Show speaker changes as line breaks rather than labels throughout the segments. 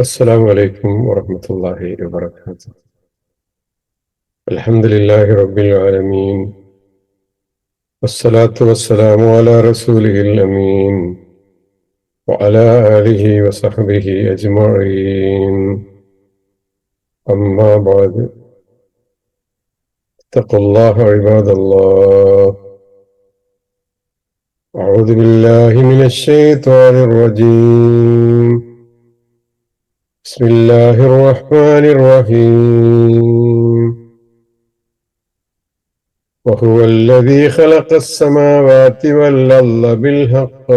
السلام عليكم ورحمة الله وبركاته. الحمد لله رب العالمين، والصلاة والسلام على رسوله الأمين وعلى آله وصحبه أجمعين. أما بعد، اتقوا الله عباد الله. أعوذ بالله من الشيطان الرجيم. بسم الله الرحمن الرحيم. وهو الذي خلق السماوات والأرض بالحق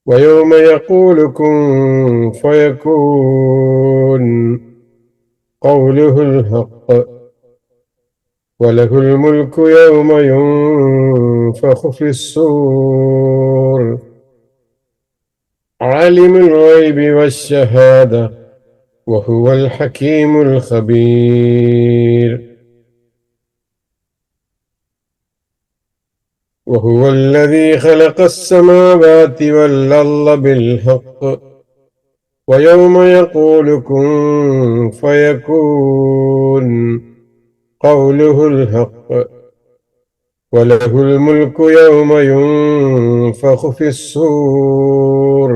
ويوم يقول كن فيكون قوله الحق وله الملك يوم ينفخ في الصور عالم الغيب والشهادة وهو الحكيم الخبير. وهو الذي خلق السماوات والأرض بالحق ويوم يقول كن فيكون قوله الحق وله الملك يوم ينفخ في الصور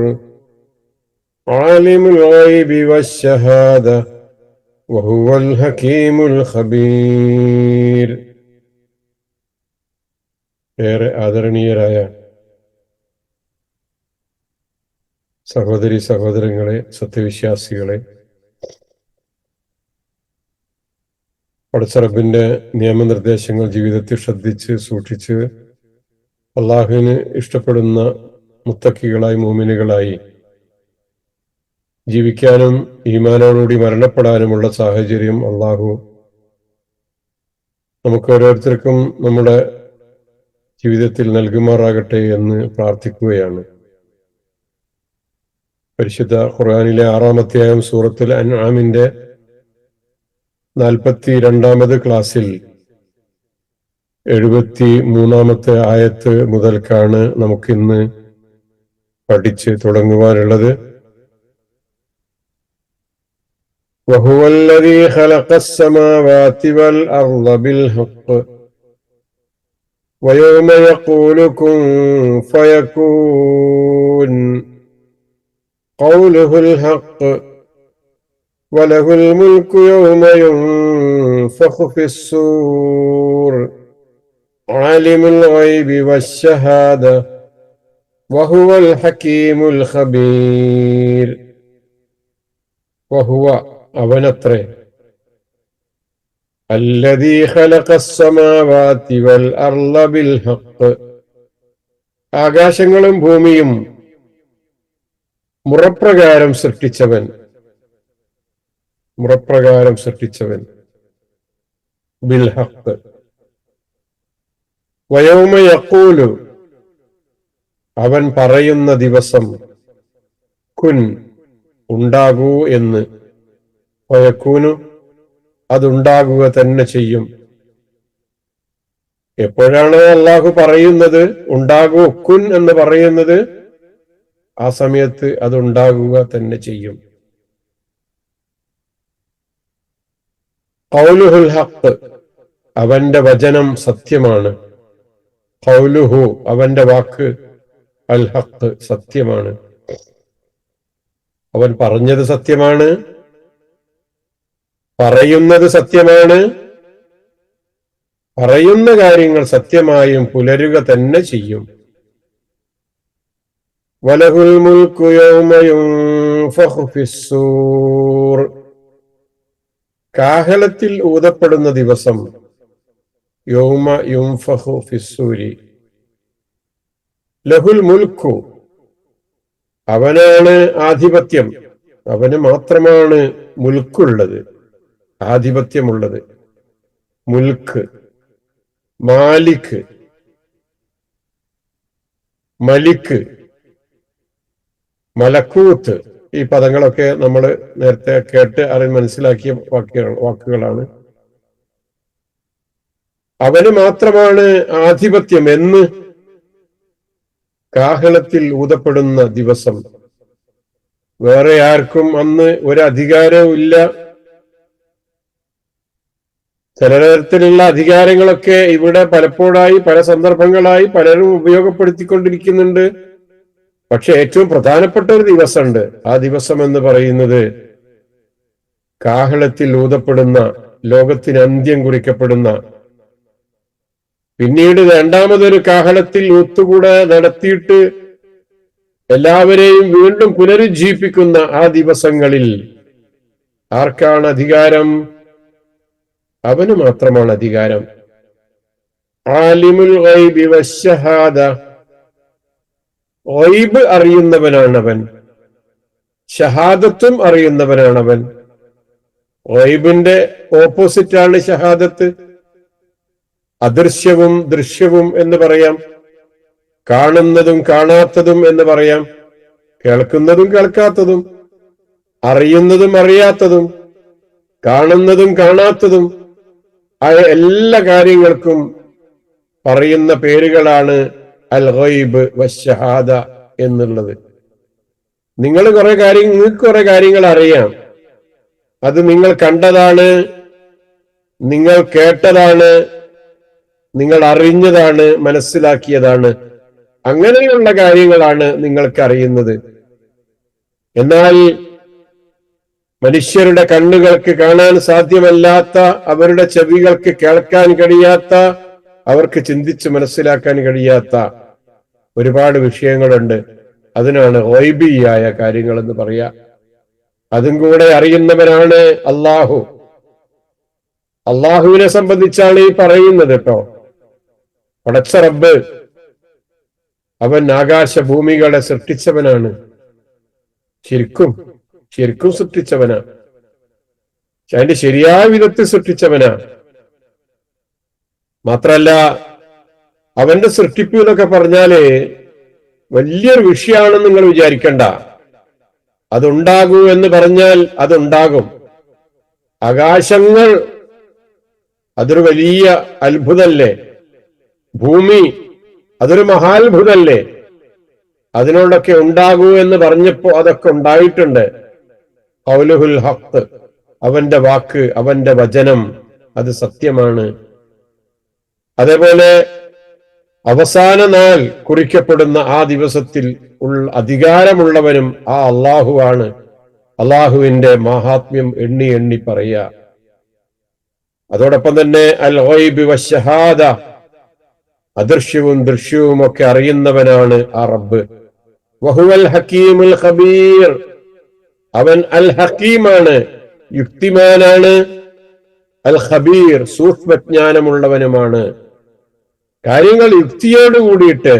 عالم الغيب والشهادة وهو الحكيم الخبير. ഏറെ ആദരണീയരായ സഹോദരി സഹോദരങ്ങളെ, സത്യവിശ്വാസികളെ, പടച്ച റബ്ബിന്റെ നിയമനിർദ്ദേശങ്ങൾ ജീവിതത്തിൽ ശ്രദ്ധിച്ച് സൂക്ഷിച്ച് അള്ളാഹുവിന് ഇഷ്ടപ്പെടുന്ന മുത്തക്കികളായി മോമിനുകളായി ജീവിക്കാനും ഈമാനോടുകൂടി മരണപ്പെടാനുമുള്ള സാഹചര്യം അള്ളാഹു നമുക്ക് ഓരോരുത്തർക്കും നമ്മുടെ ജീവിതത്തിൽ നൽകുമാറാകട്ടെ എന്ന് പ്രാർത്ഥിക്കുകയാണ്. പരിശുദ്ധ ഖുർആനിലെ 6-ാം അധ്യായം സൂറത്തുൽ അൻആമിന്റെ 42-ാമത് ക്ലാസ്സിൽ 73-ാമത്തെ ആയത്ത് മുതൽക്കാണ് നമുക്കിന്ന് പഠിച്ച് തുടങ്ങുവാനുള്ളത്. وهو الذي خلق السماوات والأرض بالحق ويوم يقول كن فيكون قوله الحق وله الملك يوم ينفخ في الصور عالم الغيب والشهادة وهو الحكيم الخبير. وهو അവനത്രേ അല്ലദീ ഖലഖസ്സമാവാതി വൽ അർള ബിൽ ഹഖ്, ആകാശങ്ങളും ഭൂമിയും മുറപ്രകാരം സൃഷ്ടിച്ചവൻ ബിൽ ഹഖ്. വയൗമ യഖൂലു, അവൻ പറയുന്ന ദിവസം, കുൻ, ഉണ്ടാകൂ എന്ന്, ഫയകൂനു, അതുണ്ടാകുക തന്നെ ചെയ്യും. എപ്പോഴാണ് അള്ളാഹു പറയുന്നത് ഉണ്ടാകൂ, കുൻ എന്ന് പറയുന്നത്, ആ സമയത്ത് അതുണ്ടാകുക തന്നെ ചെയ്യും. ഖൗലുഹുൽ ഹഖ്, അവന്റെ വചനം സത്യമാണ്. ഖൗലുഹു, അവന്റെ വാക്ക്, അൽ ഹഖ്, സത്യമാണ്. അവൻ പറഞ്ഞത് സത്യമാണ്, പറയുന്നത് സത്യമാണ്, പറയുന്ന കാര്യങ്ങൾ സത്യമായും പുലരുക തന്നെ ചെയ്യും. വലഹുൽ മുൽക്കു യൗമ യുൻഫഖു ഫിസ്സൂർ, കാഹളത്തിൽ ഊതപ്പെടുന്ന ദിവസം, യൗമ യുൻഫഖു ഫിസ്സൂരി. ലഹുൽ മുൽക്കു, അവനാണ് ആധിപത്യം, അവന് മാത്രമാണ് മുൽക്കുള്ളത്, ആധിപത്യമുള്ളത്. മുൽക്ക്, മാലിക്, മലിക്ക്, മലക്കൂത്ത്, ഈ പദങ്ങളൊക്കെ നമ്മൾ നേരത്തെ കേട്ട് മനസ്സിലാക്കിയ വാക്കുകളാണ്. അവന് മാത്രമാണ് ആധിപത്യം എന്ന് കാഹളത്തിൽ ഊതപ്പെടുന്ന ദിവസം വേറെ ആർക്കും അന്ന് ഒരു അധികാരവും ഇല്ല. ചില തരത്തിലുള്ള അധികാരങ്ങളൊക്കെ ഇവിടെ പലപ്പോഴായി പല സന്ദർഭങ്ങളായി പലരും ഉപയോഗപ്പെടുത്തിക്കൊണ്ടിരിക്കുന്നുണ്ട്. പക്ഷെ ഏറ്റവും പ്രധാനപ്പെട്ട ഒരു ദിവസമുണ്ട്. ആ ദിവസം എന്ന് പറയുന്നത് കാഹളത്തിൽ ഊതപ്പെടുന്ന, ലോകത്തിന് അന്ത്യം കുറിക്കപ്പെടുന്ന, പിന്നീട് രണ്ടാമതൊരു കാഹളത്തിൽ ഊത്തുകൂടെ നടത്തിയിട്ട് എല്ലാവരെയും വീണ്ടും പുനരുജ്ജീവിപ്പിക്കുന്ന ആ ദിവസങ്ങളിൽ ആർക്കാണ് അധികാരം? അവന് മാത്രമാണ് അധികാരം. ആലിമുൽ ഗൈബി വശ്ശഹാദ, ഗൈബ് അറിയുന്നവനാണവൻ, ഷഹാദത്തും അറിയുന്നവനാണവൻ. ഗൈബിന്റെ ഓപ്പോസിറ്റാണ് ഷഹാദത്ത്. അദൃശ്യവും ദൃശ്യവും എന്ന് പറയാം, കാണുന്നതും കാണാത്തതും എന്ന് പറയാം, കേൾക്കുന്നതും കേൾക്കാത്തതും, അറിയുന്നതും അറിയാത്തതും, കാണുന്നതും കാണാത്തതും ആയ എല്ലാ കാര്യങ്ങൾക്കും പറയുന്ന പേരുകളാണ് അൽ ഗൈബ് വശ്ശഹാദ എന്നുള്ളത്. നിങ്ങൾക്ക് കുറെ കാര്യങ്ങൾ അറിയാം. അത് നിങ്ങൾ കണ്ടതാണ്, നിങ്ങൾ കേട്ടതാണ്, നിങ്ങൾ അറിഞ്ഞതാണ്, മനസ്സിലാക്കിയതാണ്. അങ്ങനെയുള്ള കാര്യങ്ങളാണ് നിങ്ങൾക്ക് അറിയുന്നത്. എന്നാൽ മനുഷ്യരുടെ കണ്ണുകൾക്ക് കാണാൻ സാധ്യമല്ലാത്ത, അവരുടെ ചെവികൾക്ക് കേൾക്കാൻ കഴിയാത്ത, അവർക്ക് ചിന്തിച്ച് മനസ്സിലാക്കാൻ കഴിയാത്ത ഒരുപാട് വിഷയങ്ങളുണ്ട്. അതിനാണ് ഗൈബിയായ കാര്യങ്ങൾ എന്ന് പറയാ. അതും കൂടെ അറിയുന്നവനാണ് അള്ളാഹു. അള്ളാഹുവിനെ സംബന്ധിച്ചാണ് ഈ പറയുന്നത് കേട്ടോ. പടച്ച റബ്ബ് അവൻ ആകാശഭൂമികളെ സൃഷ്ടിച്ചവനാണ്. ശരിക്കും സൃഷ്ടിച്ചവനാ. അതിന്റെ ശരിയായ വിധത്തിൽ സൃഷ്ടിച്ചവനാ. മാത്രല്ല അവന്റെ സൃഷ്ടിപ്പ് എന്നൊക്കെ പറഞ്ഞാല് വലിയൊരു വിഷയമാണെന്ന് നിങ്ങൾ വിചാരിക്കണ്ട. അതുണ്ടാകൂ എന്ന് പറഞ്ഞാൽ അതുണ്ടാകും. ആകാശങ്ങൾ അതൊരു വലിയ അത്ഭുതല്ലേ. ഭൂമി അതൊരു മഹാത്ഭുതല്ലേ. അതിനോടൊക്കെ ഉണ്ടാകൂ എന്ന് പറഞ്ഞപ്പോ അതൊക്കെ ഉണ്ടായിട്ടുണ്ട്. ഖൗലുഹുൽ ഹഖ്, അവന്റെ വാക്ക്, അവന്റെ വചനം അത് സത്യമാണ്. അതേപോലെ അവസാന നാൾ കുറിക്കപ്പെടുന്ന ആ ദിവസത്തിൽ അധികാരമുള്ളവനും ആ അള്ളാഹുവാണ്. അള്ളാഹുവിന്റെ മഹാത്മ്യം എണ്ണി എണ്ണി പറയുക. അതോടൊപ്പം തന്നെ അൽ ഗൈബ് വശ്ശഹാദ, അദൃശ്യവും ദൃശ്യവും ഒക്കെ അറിയുന്നവനാണ് ആ റബ്ബ്. വഹുവൽ ഹക്കീമുൽ ഖബീർ, അവൻ അൽ ഹക്കീമാണ്, യുക്തിമാനാണ്. അൽ ഖബീർ, സൂക്ഷ്മജ്ഞാനമുള്ളവനുമാണ്. കാര്യങ്ങൾ യുക്തിയോട് കൂടിയിട്ട്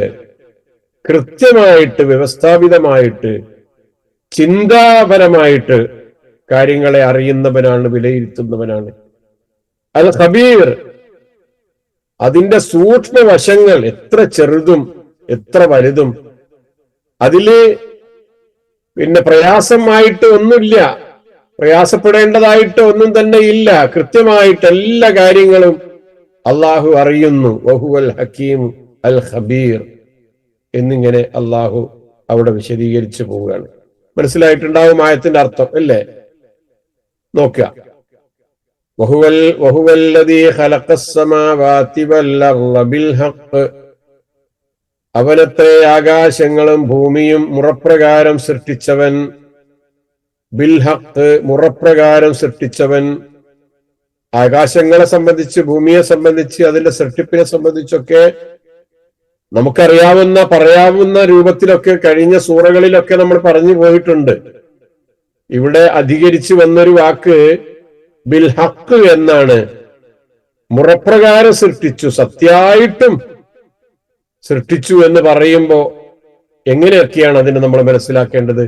കൃത്യമായിട്ട് വ്യവസ്ഥാപിതമായിട്ട് ചിന്താപരമായിട്ട് കാര്യങ്ങളെ അറിയുന്നവനാണ്, വിലയിരുത്തുന്നവനാണ്. അൽ ഖബീർ, അതിന്റെ സൂക്ഷ്മവശങ്ങൾ എത്ര ചെറുതും എത്ര വലുതും, അതില് പിന്നെ പ്രയാസമായിട്ട് ഒന്നുമില്ല, പ്രയാസപ്പെടേണ്ടതായിട്ട് ഒന്നും തന്നെ ഇല്ല. കൃത്യമായിട്ട് എല്ലാ കാര്യങ്ങളും അള്ളാഹു അറിയുന്നു. വഹുവൽ ഹക്കീം അൽ ഖബീർ എന്നിങ്ങനെ അള്ളാഹു അവിടെ വിശദീകരിച്ചു പോവുകയാണ്. മനസ്സിലായിട്ടുണ്ടാവും ആയത്തിന്റെ അർത്ഥം അല്ലേ? നോക്കുക. വഹുവല്ലദീ ഖലഖസ് സമാവാതി വൽ അർള ബിൽ ഹഖ്, അവനത്രേ ആകാശങ്ങളും ഭൂമിയും മുറപ്രകാരം സൃഷ്ടിച്ചവൻ. ബിൽ ഹഖ്, മുറപ്രകാരം സൃഷ്ടിച്ചവൻ. ആകാശങ്ങളെ സംബന്ധിച്ച്, ഭൂമിയെ സംബന്ധിച്ച്, അതിന്റെ സൃഷ്ടിപ്പിനെ സംബന്ധിച്ചൊക്കെ നമുക്കറിയാവുന്ന പറയാവുന്ന രൂപത്തിലൊക്കെ കഴിഞ്ഞ സൂറകളിലൊക്കെ നമ്മൾ പറഞ്ഞു പോയിട്ടുണ്ട്. ഇവിടെ അധികരിച്ചു വന്നൊരു വാക്ക് ബിൽ ഹഖ് എന്നാണ്. മുറപ്രകാരം സൃഷ്ടിച്ചു, സത്യായിട്ടും സൃഷ്ടിച്ചു എന്ന് പറയുമ്പോ എങ്ങനെയൊക്കെയാണ് അതിന് നമ്മൾ മനസ്സിലാക്കേണ്ടത്?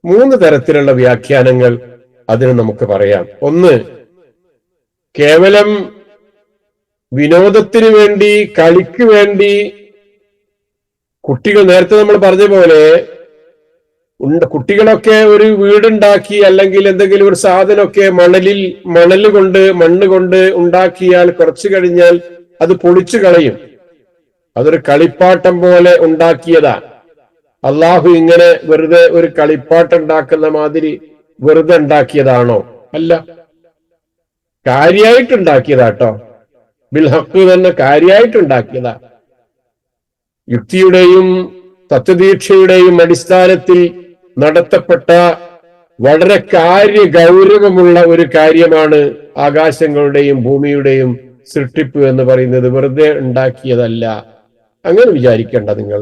3 തരത്തിലുള്ള വ്യാഖ്യാനങ്ങൾ അതിന് നമുക്ക് പറയാം. ഒന്ന്, കേവലം വിനോദത്തിന് വേണ്ടി, കളിക്ക് വേണ്ടി കുട്ടികൾ, നേരത്തെ നമ്മൾ പറഞ്ഞ പോലെ കുട്ടികളൊക്കെ ഒരു വീടുണ്ടാക്കി അല്ലെങ്കിൽ എന്തെങ്കിലും ഒരു സാധനമൊക്കെ മണ്ണ് കൊണ്ട് ഉണ്ടാക്കിയാൽ കുറച്ചു കഴിഞ്ഞാൽ അത് പൊളിച്ചു കളയും. അതൊരു കളിപ്പാട്ടം പോലെ ഉണ്ടാക്കിയതാ. അള്ളാഹു ഇങ്ങനെ വെറുതെ ഒരു കളിപ്പാട്ടുണ്ടാക്കുന്ന മാതിരി വെറുതെ ഉണ്ടാക്കിയതാണോ? അല്ല, കാര്യായിട്ടുണ്ടാക്കിയതാട്ടോ. ബിൽ ഹക്ക് തന്നെ കാര്യായിട്ടുണ്ടാക്കിയതാ. യുക്തിയുടെയും തത്വദീക്ഷയുടെയും അടിസ്ഥാനത്തിൽ നടത്തപ്പെട്ട വളരെ ഗൗരവമുള്ള ഒരു കാര്യമാണ് ആകാശങ്ങളുടെയും ഭൂമിയുടെയും സൃഷ്ടിപ്പ് എന്ന് പറയുന്നത്. വെറുതെ ഉണ്ടാക്കിയതല്ല, അങ്ങനെ വിചാരിക്കേണ്ട നിങ്ങൾ.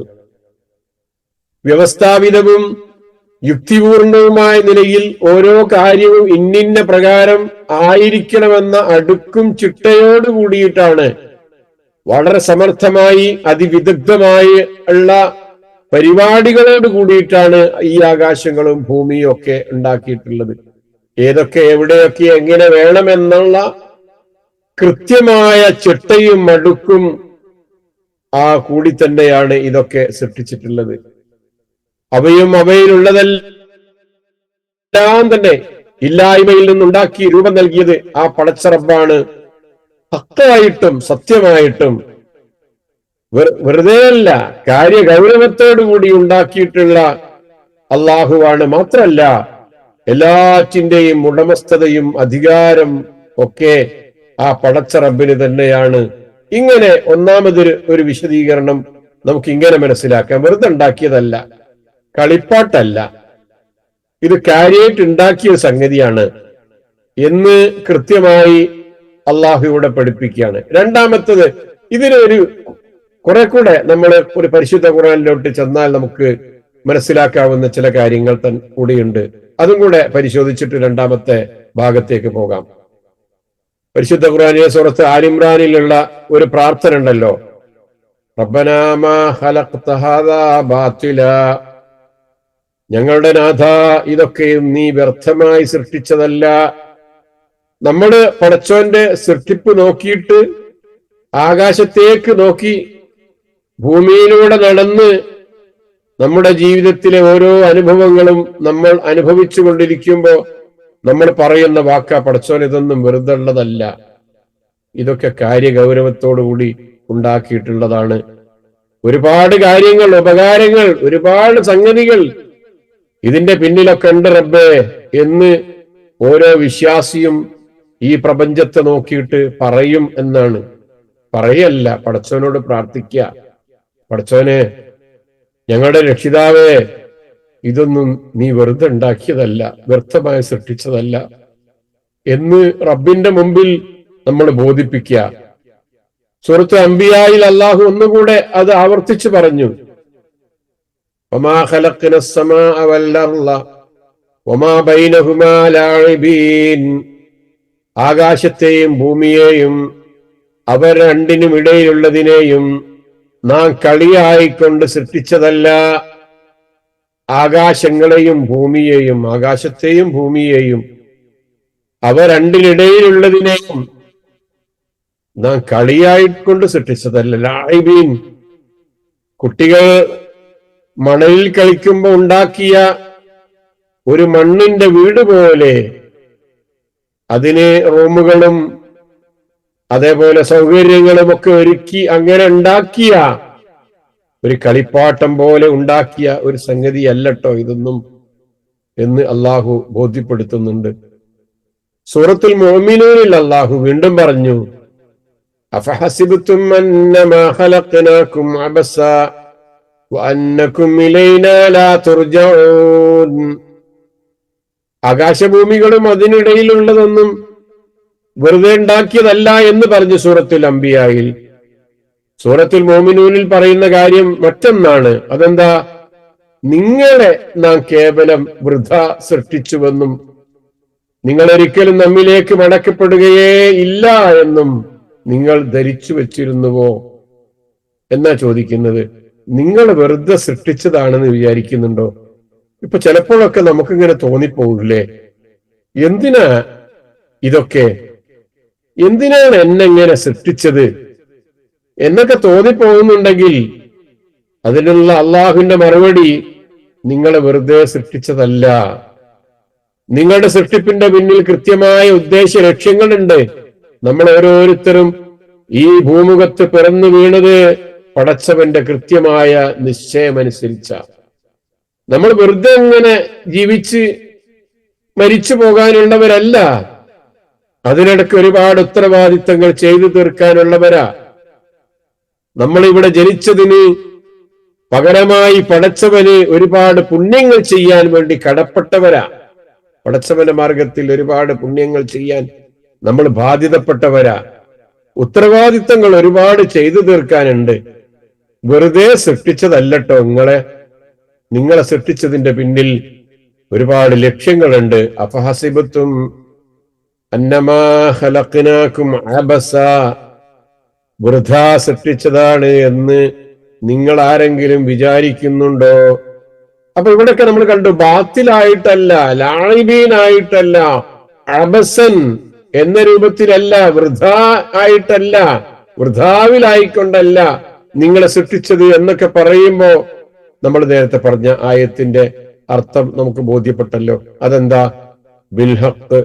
വ്യവസ്ഥാപിതവും യുക്തിപൂർണവുമായ നിലയിൽ ഓരോ കാര്യവും ഇന്നിന്ന പ്രകാരം ആയിരിക്കണമെന്ന അടുക്കും ചിട്ടയോട് കൂടിയിട്ടാണ് വളരെ സമർത്ഥമായി അതിവിദഗ്ധമായി ഉള്ള പരിപാടികളോട് കൂടിയിട്ടാണ് ഈ ആകാശങ്ങളും ഭൂമിയും ഒക്കെ ഉണ്ടാക്കിയിട്ടുള്ളത്. ഏതൊക്കെ എവിടെയൊക്കെ എങ്ങനെ വേണമെന്നുള്ള കൃത്യമായ ചിട്ടയും അടുക്കും കൂടി തന്നെയാണ് ഇതൊക്കെ സൃഷ്ടിച്ചിട്ടുള്ളത്. അവയും അവയിലുള്ളതെല്ലാം തന്നെ ഇല്ലായ്മയിൽ നിന്നുണ്ടാക്കി രൂപം നൽകിയത് ആ പടച്ച റബ്ബാണ്. ഹക്കായിട്ടും സത്യമായിട്ടും വെറുതെയല്ല, കാര്യഗൗരവത്തോടു കൂടി ഉണ്ടാക്കിയിട്ടുള്ള അള്ളാഹുവാണ്. മാത്രല്ല എല്ലാറ്റിന്റെയും ഉടമസ്ഥതയും അധികാരം ഒക്കെ ആ പടച്ച റബ്ബിന് തന്നെയാണ്. ഇങ്ങനെ ഒന്നാമതൊരു വിശദീകരണം നമുക്ക് ഇങ്ങനെ മനസ്സിലാക്കാം. വെറുതെ ഉണ്ടാക്കിയതല്ല, കളിപ്പാട്ടല്ല, ഇത് കാര്യമായിട്ട് ഉണ്ടാക്കിയ സംഗതിയാണ് എന്ന് കൃത്യമായി അള്ളാഹു ഇവിടെ പഠിപ്പിക്കുകയാണ്. രണ്ടാമത്തത്, ഇതിനൊരു കുറെ കൂടെ നമ്മൾ ഒരു പരിശുദ്ധ ഖുർആനിലോട്ട് ചെന്നാൽ നമുക്ക് മനസ്സിലാക്കാവുന്ന ചില കാര്യങ്ങൾ കൂടിയുണ്ട്. അതും കൂടെ പരിശോധിച്ചിട്ട് രണ്ടാമത്തെ ഭാഗത്തേക്ക് പോകാം. പരിശുദ്ധ ഖുർആനിലെ സൂറത്ത് ആലിമ്രാനിലുള്ള ഒരു പ്രാർത്ഥന ഉണ്ടല്ലോ, റബ്ബനാ മാ ഖലഖ്ത ഹാദാ ബാതിലാ, ഞങ്ങളുടെ നാഥ ഇതൊക്കെയും നീ വ്യർത്ഥമായി സൃഷ്ടിച്ചതല്ല. നമ്മള് പടച്ചോന്റെ സൃഷ്ടിപ്പ് നോക്കിയിട്ട് ആകാശത്തേക്ക് നോക്കി ഭൂമിയിലൂടെ നടന്ന് നമ്മുടെ ജീവിതത്തിലെ ഓരോ അനുഭവങ്ങളും നമ്മൾ അനുഭവിച്ചു കൊണ്ടിരിക്കുമ്പോ നമ്മൾ പറയുന്ന വാക്ക, പടച്ചോൻ ഇതൊന്നും വെറുതെ ഉള്ളതല്ല, ഇതൊക്കെ കാര്യഗൗരവത്തോടുകൂടി ഉണ്ടാക്കിയിട്ടുള്ളതാണ്. ഒരുപാട് കാര്യങ്ങൾ, ഉപകാരങ്ങൾ, ഒരുപാട് സംഗതികൾ ഇതിന്റെ പിന്നിലൊക്കെ ഉണ്ട് റബ്ബേ എന്ന് ഓരോ വിശ്വാസിയും ഈ പ്രപഞ്ചത്തെ നോക്കിയിട്ട് പറയും എന്നാണ്. പറയല്ല, പടച്ചവനോട് പ്രാർത്ഥിക്കുക, പടച്ചവനെ ഞങ്ങളുടെ രക്ഷിതാവേ ഇതൊന്നും നീ വെറുതെ ഉണ്ടാക്കിയതല്ല, വ്യർത്ഥമായി സൃഷ്ടിച്ചതല്ല എന്ന് റബ്ബിന്റെ മുമ്പിൽ നമ്മൾ ബോധിപ്പിക്കുക. സൂറത്ത് അംബിയായിൽ അള്ളാഹു ഒന്നുകൂടെ അത് ആവർത്തിച്ചു പറഞ്ഞു, വമാ ഖലഖ്നസ് സമാഅ വൽ അർള വമാ ബൈനഹുമാ ലാഇബീൻ, ആകാശത്തെയും ഭൂമിയെയും അവർ രണ്ടിനും ഇടയിലുള്ളതിനെയും നാം കളിയായിക്കൊണ്ട് സൃഷ്ടിച്ചതല്ല. ആകാശങ്ങളെയും ഭൂമിയെയും, ആകാശത്തെയും ഭൂമിയെയും അവ രണ്ടിനിടയിലുള്ളതിനെയും നാം കളിയായിക്കൊണ്ട് സൃഷ്ടിച്ചതല്ല. ലാഇബീൻ, കുട്ടികൾ മണലിൽ കളിക്കുമ്പോൾ ഉണ്ടാക്കിയ ഒരു മണ്ണിന്റെ വീട് പോലെ അതിന് റൂമുകളും അതേപോലെ സൗകര്യങ്ങളും ഒക്കെ ഒരുക്കി അങ്ങനെ ഉണ്ടാക്കിയ ഒരു കളിപ്പാട്ടം പോലെ ഉണ്ടാക്കിയ ഒരു സംഗതി അല്ലട്ടോ ഇതൊന്നും എന്ന് അള്ളാഹു ബോധ്യപ്പെടുത്തുന്നുണ്ട്. സൂറത്തുൽ മുഅ്മിനൂനിൽ അള്ളാഹു വീണ്ടും പറഞ്ഞു, അഫഹസിബ്തും അന്നമാ ഖലഖ്നാകും അബസാ വഅന്നകും ഇലൈനാ ലാ തുർജഊൻ, ആകാശഭൂമികളും അതിനിടയിലുള്ളതൊന്നും വെറുതെ ഉണ്ടാക്കിയതല്ല എന്ന് പറഞ്ഞു സൂറത്തുൽ അംബിയായിൽ. സൂറത്തുൽ മുഅ്മിനൂനിൽ പറയുന്ന കാര്യം മറ്റൊന്നാണ്. അതെന്താ? നിങ്ങളെ നാം കേവലം വൃഥ സൃഷ്ടിച്ചുവെന്നും നിങ്ങൾ ഒരിക്കലും നമ്മിലേക്ക് മടക്കപ്പെടുകയേ ഇല്ല എന്നും നിങ്ങൾ ധരിച്ചു വെച്ചിരുന്നുവോ എന്നാ ചോദിക്കുന്നത്. നിങ്ങൾ വെറുതെ സൃഷ്ടിച്ചതാണെന്ന് വിചാരിക്കുന്നുണ്ടോ? ഇപ്പൊ ചിലപ്പോഴൊക്കെ നമുക്കിങ്ങനെ തോന്നിപ്പോകില്ലേ, എന്തിനാ ഇതൊക്കെ, എന്തിനാണ് എന്നെങ്ങനെ സൃഷ്ടിച്ചത് എന്നൊക്കെ തോന്നിപ്പോകുന്നുണ്ടെങ്കിൽ അതിനുള്ള അള്ളാഹുവിന്റെ മറുപടി, നിങ്ങളെ വെറുതെ സൃഷ്ടിച്ചതല്ല. നിങ്ങളുടെ സൃഷ്ടിപ്പിന്റെ പിന്നിൽ കൃത്യമായ ഉദ്ദേശ ലക്ഷ്യങ്ങളുണ്ട്. നമ്മൾ ഓരോരുത്തരും ഈ ഭൂമുഖത്ത് പിറന്നു വീണത് പടച്ചവന്റെ കൃത്യമായ നിശ്ചയമനുസരിച്ച. നമ്മൾ വെറുതെ ഇങ്ങനെ ജീവിച്ച് മരിച്ചു പോകാനുള്ളവരല്ല. അതിനിടയ്ക്ക് ഒരുപാട് ഉത്തരവാദിത്തങ്ങൾ ചെയ്തു തീർക്കാനുള്ളവരാ. നമ്മളിവിടെ ജനിച്ചതിന് പകരമായി പടച്ചവന് ഒരുപാട് പുണ്യങ്ങൾ ചെയ്യാൻ വേണ്ടി കടപ്പെട്ടവരാ. പടച്ചവന്റെ മാർഗത്തിൽ ഒരുപാട് പുണ്യങ്ങൾ ചെയ്യാൻ നമ്മൾ ബാധ്യതപ്പെട്ടവരാ. ഉത്തരവാദിത്തങ്ങൾ ഒരുപാട് ചെയ്തു തീർക്കാനുണ്ട്. വെറുതെ സൃഷ്ടിച്ചതല്ലട്ടോ നിങ്ങളെ സൃഷ്ടിച്ചതിന്റെ പിന്നിൽ ഒരുപാട് ലക്ഷ്യങ്ങളുണ്ട്. അഫഹസിബത്തും അന്നമാ ഖലഖനാകും അബസ, വൃഥാ സൃഷ്ടിച്ചതാണ് എന്ന് നിങ്ങൾ ആരെങ്കിലും വിചാരിക്കുന്നുണ്ടോ? അപ്പൊ ഇവിടെയൊക്കെ നമ്മൾ കണ്ടു, ബാത്തിലായിട്ടല്ല, ലാഇബീനായിട്ടല്ല, അബസൻ എന്ന രൂപത്തിലല്ല, വൃഥാ ആയിട്ടല്ല, വൃഥാവിലായിക്കൊണ്ടല്ല നിങ്ങളെ സൃഷ്ടിച്ചത് എന്നൊക്കെ പറയുമ്പോ നമ്മൾ നേരത്തെ പറഞ്ഞ ആയത്തിന്റെ അർത്ഥം നമുക്ക് ബോധ്യപ്പെട്ടല്ലോ. അതെന്താ? ബിൽഹഖ്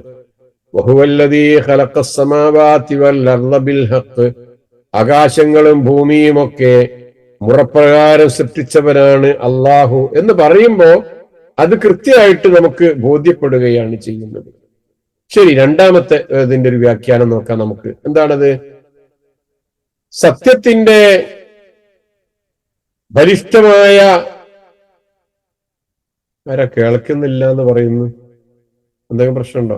വഹുവല്ലദീ ഖലഖസ് സമാവാതി വൽ അർള ബിൽഹഖ്, ആകാശങ്ങളും ഭൂമിയും ഒക്കെ മുറപ്രകാരം സൃഷ്ടിച്ചവനാണ് അള്ളാഹു എന്ന് പറയുമ്പോ അത് കൃത്യമായിട്ട് നമുക്ക് ബോധ്യപ്പെടുകയാണ് ചെയ്യുന്നത്. ശരി, രണ്ടാമത്തെ ഇതിന്റെ ഒരു വ്യാഖ്യാനം നോക്കാം നമുക്ക്. എന്താണത്? സത്യത്തിന്റെ ബലിഷ്ഠമായ, ആരാ കേൾക്കുന്നില്ല എന്ന് പറയുന്നു? എന്തെങ്കിലും പ്രശ്നമുണ്ടോ?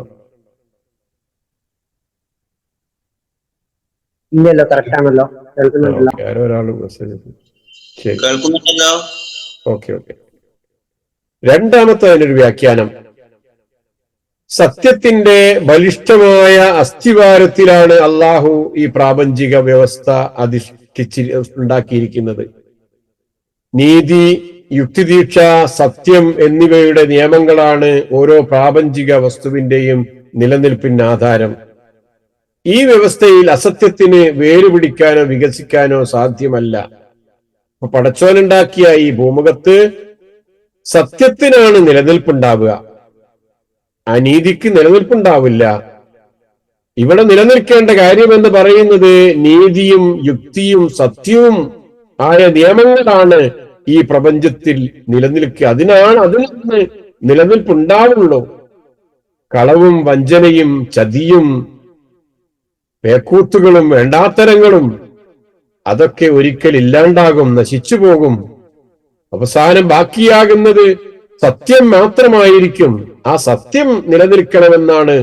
ഇല്ലല്ലോ, കറക്റ്റ് ആണല്ലോ, കേൾക്കുന്നുണ്ടല്ലോ.
ആരോ ഒരാൾ മെസ്സേജ്. ശരി, ഓക്കെ. രണ്ടാമത്തെ അതിനൊരു വ്യാഖ്യാനം, സത്യത്തിന്റെ ബലിഷ്ഠമായ അസ്ഥിവാരത്തിലാണ് അള്ളാഹു ഈ പ്രാപഞ്ചിക വ്യവസ്ഥ ഉണ്ടാക്കിയിരിക്കുന്നത്. നീതി, യുക്തിദീക്ഷ, സത്യം എന്നിവയുടെ നിയമങ്ങളാണ് ഓരോ പ്രാപഞ്ചിക വസ്തുവിന്റെയും നിലനിൽപ്പിന് ആധാരം. ഈ വ്യവസ്ഥയിൽ അസത്യത്തിന് വേരുപിടിക്കാനോ വികസിക്കാനോ സാധ്യമല്ല. അപ്പൊ പടച്ചോനുണ്ടാക്കിയ ഈ ഭൂമുഖത്ത് സത്യത്തിനാണ് നിലനിൽപ്പുണ്ടാവുക, അനീതിക്ക് നിലനിൽപ്പുണ്ടാവില്ല. ഇവിടെ നിലനിൽക്കേണ്ട കാര്യമെന്ന് പറയുന്നത് നീതിയും യുക്തിയും സത്യവും ആയ നിയമങ്ങളാണ് ഈ പ്രപഞ്ചത്തിൽ നിലനിൽക്കുക. അതിൽ നിന്ന് നിലനിൽപ്പുണ്ടാവുള്ളൂ. കളവും വഞ്ചനയും ചതിയും പേക്കൂത്തുകളും വേണ്ടാത്തരങ്ങളും അതൊക്കെ ഒരിക്കൽ ഇല്ലാണ്ടാകും, നശിച്ചു പോകും. അവസാനം ബാക്കിയാകുന്നത് സത്യം മാത്രമായിരിക്കും. ആ സത്യം നിലനിൽക്കണമെന്നാണ്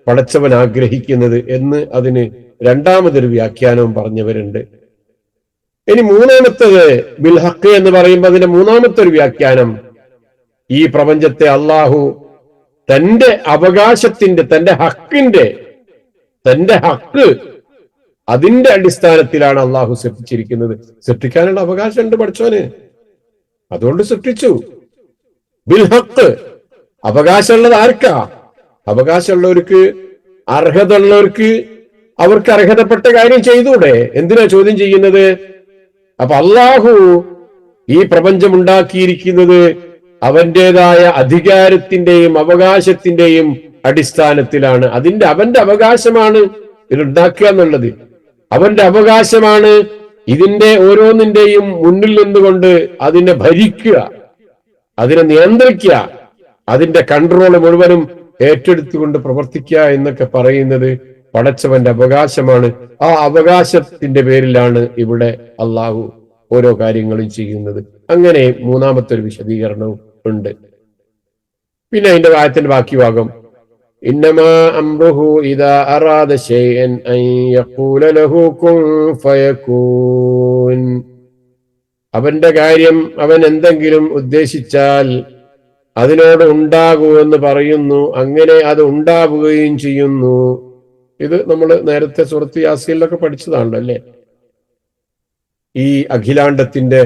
പടച്ചവൻ ആഗ്രഹിക്കുന്നത് എന്ന് അതിന് രണ്ടാമതൊരു വ്യാഖ്യാനവും പറഞ്ഞവരുണ്ട്. ഇനി മൂന്നാമത്തത് ബിൽഹഖ് എന്ന് പറയുമ്പോൾ അതിന്റെ മൂന്നാമത്തെ ഒരു വ്യാഖ്യാനം, ഈ പ്രപഞ്ചത്തെ അള്ളാഹു തന്റെ അവകാശത്തിന്റെ, തന്റെ ഹക്ക് അതിന്റെ അടിസ്ഥാനത്തിലാണ് അള്ളാഹു സൃഷ്ടിച്ചിരിക്കുന്നത്. സൃഷ്ടിക്കാനുള്ള അവകാശമുണ്ട് പഠിച്ചോന്, അതുകൊണ്ട് സൃഷ്ടിച്ചു. ബിൽഹഖ്, അവകാശമുള്ളത് ആർക്കാ? അവകാശമുള്ളവർക്ക്, അർഹത ഉള്ളവർക്ക് അവർക്ക് അർഹതപ്പെട്ട കാര്യം ചെയ്തൂടെ? എന്തിനാ ചോദ്യം ചെയ്യുന്നത്? അപ്പൊ അള്ളാഹു ഈ പ്രപഞ്ചം ഉണ്ടാക്കിയിരിക്കുന്നത് അവന്റേതായ അധികാരത്തിന്റെയും അവകാശത്തിന്റെയും അടിസ്ഥാനത്തിലാണ്. അവന്റെ അവകാശമാണ് ഇതുണ്ടാക്കുക എന്നുള്ളത്. അവന്റെ അവകാശമാണ് ഇതിന്റെ ഓരോന്നിന്റെയും മുന്നിൽ നിന്നുകൊണ്ട് അതിനെ ഭരിക്കുക, അതിനെ നിയന്ത്രിക്കുക, അതിന്റെ കൺട്രോൾ മുഴുവനും ഏറ്റെടുത്തുകൊണ്ട് പ്രവർത്തിക്കുക എന്നൊക്കെ പറയുന്നത് പടച്ചവന്റെ അവകാശമാണ്. ആ അവകാശത്തിന്റെ പേരിലാണ് ഇവിടെ അള്ളാഹു ഓരോ കാര്യങ്ങളും ചെയ്യുന്നത്. അങ്ങനെ മൂന്നാമത്തെ ഒരു വിശദീകരണവും ഉണ്ട്. പിന്നെ അതിന്റെ കാര്യത്തിന്റെ ബാക്കി ഭാഗം, ഇന്നമാ അംറുഹു ഇദാ അറാദ ശൈഅൻ അൻ യഖൂല ലഹു കുൻ ഫയകൂൻ. അവന്റെ കാര്യം അവൻ എന്തെങ്കിലും ഉദ്ദേശിച്ചാൽ അതിനോട് ഉണ്ടാകൂ എന്ന് പറയുന്നു, അങ്ങനെ അത് ഉണ്ടാവുകയും ചെയ്യുന്നു. ഇത് നമ്മൾ നേരത്തെ സൂറത്ത് യാസീനിലൊക്കെ പഠിച്ചതാണല്ലോ അല്ലെ? ഈ അഖിലാണ്ടത്തിന്റെ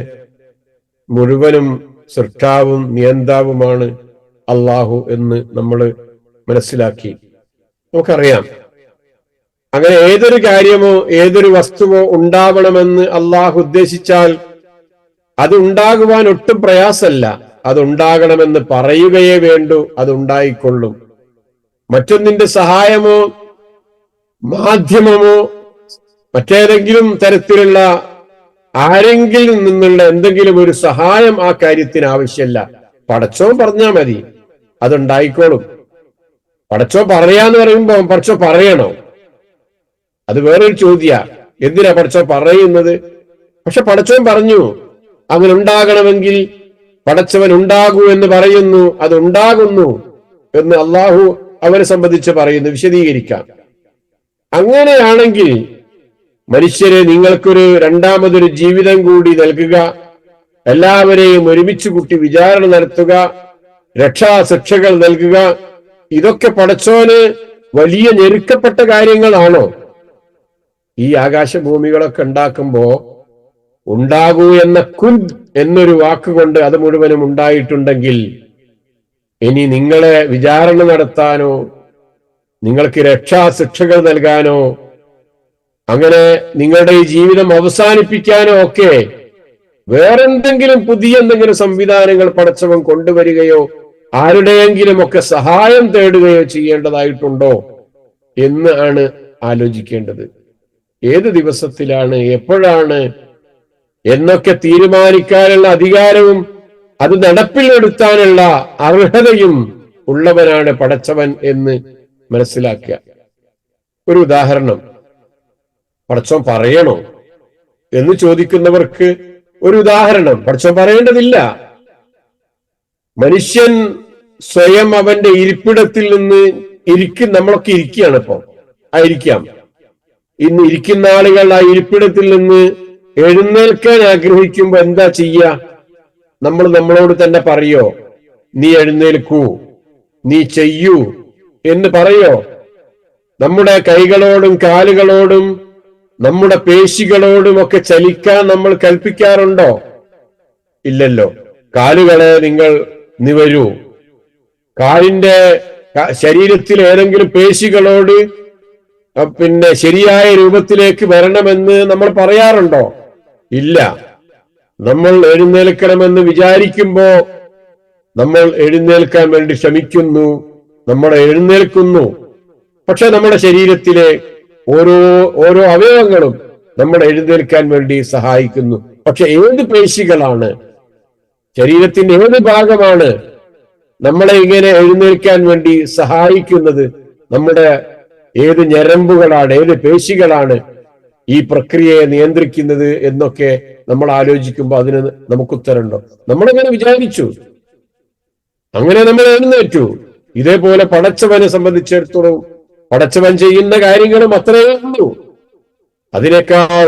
മുഴുവനും സൃഷ്ടാവും നിയന്താവുമാണ് അള്ളാഹു എന്ന് നമ്മൾ മനസ്സിലാക്കി. നമുക്കറിയാം, അങ്ങനെ ഏതൊരു കാര്യമോ ഏതൊരു വസ്തുവോ ഉണ്ടാവണമെന്ന് അള്ളാഹു ഉദ്ദേശിച്ചാൽ അത് ഉണ്ടാകുവാൻ ഒട്ടും പ്രയാസമല്ല. അതുണ്ടാകണമെന്ന് പറയുകയേ വേണ്ടൂ, അതുണ്ടായിക്കൊള്ളും. മറ്റൊന്നിന്റെ സഹായമോ മാധ്യമമോ മറ്റേതെങ്കിലും തരത്തിലുള്ള ആരെങ്കിലും നിന്നുള്ള എന്തെങ്കിലും ഒരു സഹായം ആ കാര്യത്തിന് ആവശ്യമല്ല. പടച്ചോൻ പറഞ്ഞാ മതി, അതുണ്ടായിക്കോളും. പടച്ചോൻ പറയാന്ന് പറയുമ്പോ പടച്ചോൻ പറയണോ? അത് വേറൊരു ചോദ്യ. എന്തിനാ പടച്ചോൻ പറയുന്നത്? പക്ഷെ പടച്ചോൻ പറഞ്ഞു അങ്ങനെ ഉണ്ടാകണമെങ്കിൽ പടച്ചവൻ ഉണ്ടാകൂ എന്ന് പറയുന്നു, അത് ഉണ്ടാകുന്നു എന്ന് അള്ളാഹു അവരെ സംബന്ധിച്ച് പറയുന്നു. വിശദീകരിക്കാം. അങ്ങനെയാണെങ്കിൽ മനുഷ്യരെ നിങ്ങൾക്കൊരു രണ്ടാമതൊരു ജീവിതം കൂടി നൽകുക, എല്ലാവരെയും ഒരുമിച്ച് കൂട്ടി വിചാരണ നടത്തുക, രക്ഷാശിക്ഷകൾ നൽകുക, ഇതൊക്കെ പടച്ചോന് വലിയ ഞെരുക്കപ്പെട്ട കാര്യങ്ങളാണോ? ഈ ആകാശഭൂമികളൊക്കെ ഉണ്ടാക്കുമ്പോ ഉണ്ടാകൂ എന്ന കുൻ എന്നൊരു വാക്കുകൊണ്ട് അത് മുഴുവനും ഉണ്ടായിട്ടുണ്ടെങ്കിൽ ഇനി നിങ്ങളെ വിചാരണ നടത്താനോ നിങ്ങൾക്ക് രക്ഷാശിക്ഷകൾ നൽകാനോ അങ്ങനെ നിങ്ങളുടെ ഈ ജീവിതം അവസാനിപ്പിക്കാനോ ഒക്കെ വേറെന്തെങ്കിലും പുതിയ എന്തെങ്കിലും സംവിധാനങ്ങൾ പടച്ചവൻ കൊണ്ടുവരികയോ ആരുടെയെങ്കിലും ഒക്കെ സഹായം തേടുകയോ ചെയ്യേണ്ടതായിട്ടുണ്ടോ എന്ന് ആണ് ആലോചിക്കേണ്ടത്. ഏത് ദിവസത്തിലാണ്, എപ്പോഴാണ് എന്നൊക്കെ തീരുമാനിക്കാനുള്ള അധികാരവും അത് നടപ്പിൽ വരുത്താനുള്ള അർഹതയും ഉള്ളവനാണ് പടച്ചവൻ എന്ന് മനസ്സിലാക്കുക. ഒരു ഉദാഹരണം, പടച്ചവൻ പറയണോ എന്ന് ചോദിക്കുന്നവർക്ക് ഒരു ഉദാഹരണം. പടച്ചവൻ പറയേണ്ടതില്ല. മനുഷ്യൻ സ്വയം അവന്റെ ഇരിപ്പിടത്തിൽ നിന്ന് നമ്മളൊക്കെ ഇരിക്കുകയാണ് ഇപ്പൊ. ആയിരിക്കാം ഇന്ന് ഇരിക്കുന്ന ആളുകൾ ആ ഇരിപ്പിടത്തിൽ നിന്ന് എഴുന്നേൽക്കാൻ ആഗ്രഹിക്കുമ്പോ എന്താ ചെയ്യ? നമ്മൾ നമ്മളോട് തന്നെ പറയോ, നീ എഴുന്നേൽക്കൂ, നീ ചെയ്യൂ എന്ന് പറയോ? നമ്മുടെ കൈകളോടും കാലുകളോടും നമ്മുടെ പേശികളോടും ഒക്കെ ചലിക്കാൻ നമ്മൾ കൽപ്പിക്കാറുണ്ടോ? ഇല്ലല്ലോ. കാലുകളെ നിങ്ങൾ നിവരൂ, കാലിന്റെ ശരീരത്തിൽ ഏതെങ്കിലും പേശികളോട് ശരിയായ രൂപത്തിലേക്ക് വരണമെന്ന് നമ്മൾ പറയാറുണ്ടോ? ഇല്ല. നമ്മൾ എഴുന്നേൽക്കണമെന്ന് വിചാരിക്കുമ്പോ നമ്മൾ എഴുന്നേൽക്കാൻ വേണ്ടി ശ്രമിക്കുന്നു, നമ്മൾ എഴുന്നേൽക്കുന്നു. പക്ഷെ നമ്മുടെ ശരീരത്തിലെ ഓരോ അവയവങ്ങളും നമ്മൾ എഴുന്നേൽക്കാൻ വേണ്ടി സഹായിക്കുന്നു. പക്ഷെ ഏത് പേശികളാണ്, ശരീരത്തിന്റെ ഏത് ഭാഗമാണ് നമ്മളെ ഇങ്ങനെ എഴുന്നേൽക്കാൻ വേണ്ടി സഹായിക്കുന്നത്? നമ്മുടെ ഏത് ഞരമ്പുകളാണ്, ഏത് പേശികളാണ് ഈ പ്രക്രിയയെ നിയന്ത്രിക്കുന്നത് എന്നൊക്കെ നമ്മൾ ആലോചിക്കുമ്പോൾ അതിന് നമുക്ക് ഉത്തരമുണ്ടോ? നമ്മളെങ്ങനെ വിചാരിച്ചു, അങ്ങനെ നമ്മൾ എഴുന്നേറ്റു. ഇതേപോലെ പടച്ചവനെ സംബന്ധിച്ചിടത്തോളം പടച്ചവൻ ചെയ്യുന്ന കാര്യങ്ങളും അത്രയേ ഉള്ളൂ. അതിനേക്കാൾ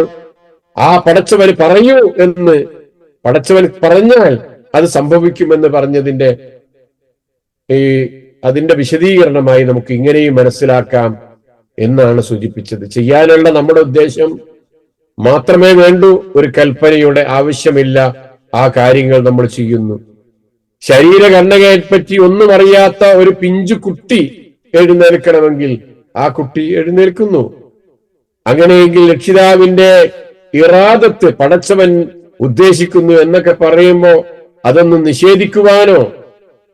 ആ പടച്ചവന് പറയൂ എന്ന് പടച്ചവൻ പറഞ്ഞാൽ അത് സംഭവിക്കുമെന്ന് പറഞ്ഞതിന്റെ അതിന്റെ വിശദീകരണമായി നമുക്ക് ഇങ്ങനെയും മനസ്സിലാക്കാം എന്നാണ് സൂചിപ്പിച്ചത്. ചെയ്യാനുള്ള നമ്മുടെ ഉദ്ദേശം മാത്രമേ വേണ്ടൂ, ഒരു കൽപ്പനയുടെ ആവശ്യമില്ല. ആ കാര്യങ്ങൾ നമ്മൾ ചെയ്യുന്നു. ശരീരഘടനയെ പറ്റി ഒന്നും അറിയാത്ത ഒരു പിഞ്ചു കുട്ടി എഴുന്നേൽക്കണമെങ്കിൽ ആ കുട്ടി എഴുന്നേൽക്കുന്നു. അങ്ങനെയെങ്കിൽ രക്ഷിതാവിന്റെ ഇറാദത്ത് പടച്ചവൻ ഉദ്ദേശിക്കുന്നു എന്നൊക്കെ പറയുമ്പോ അതൊന്നും നിഷേധിക്കുവാനോ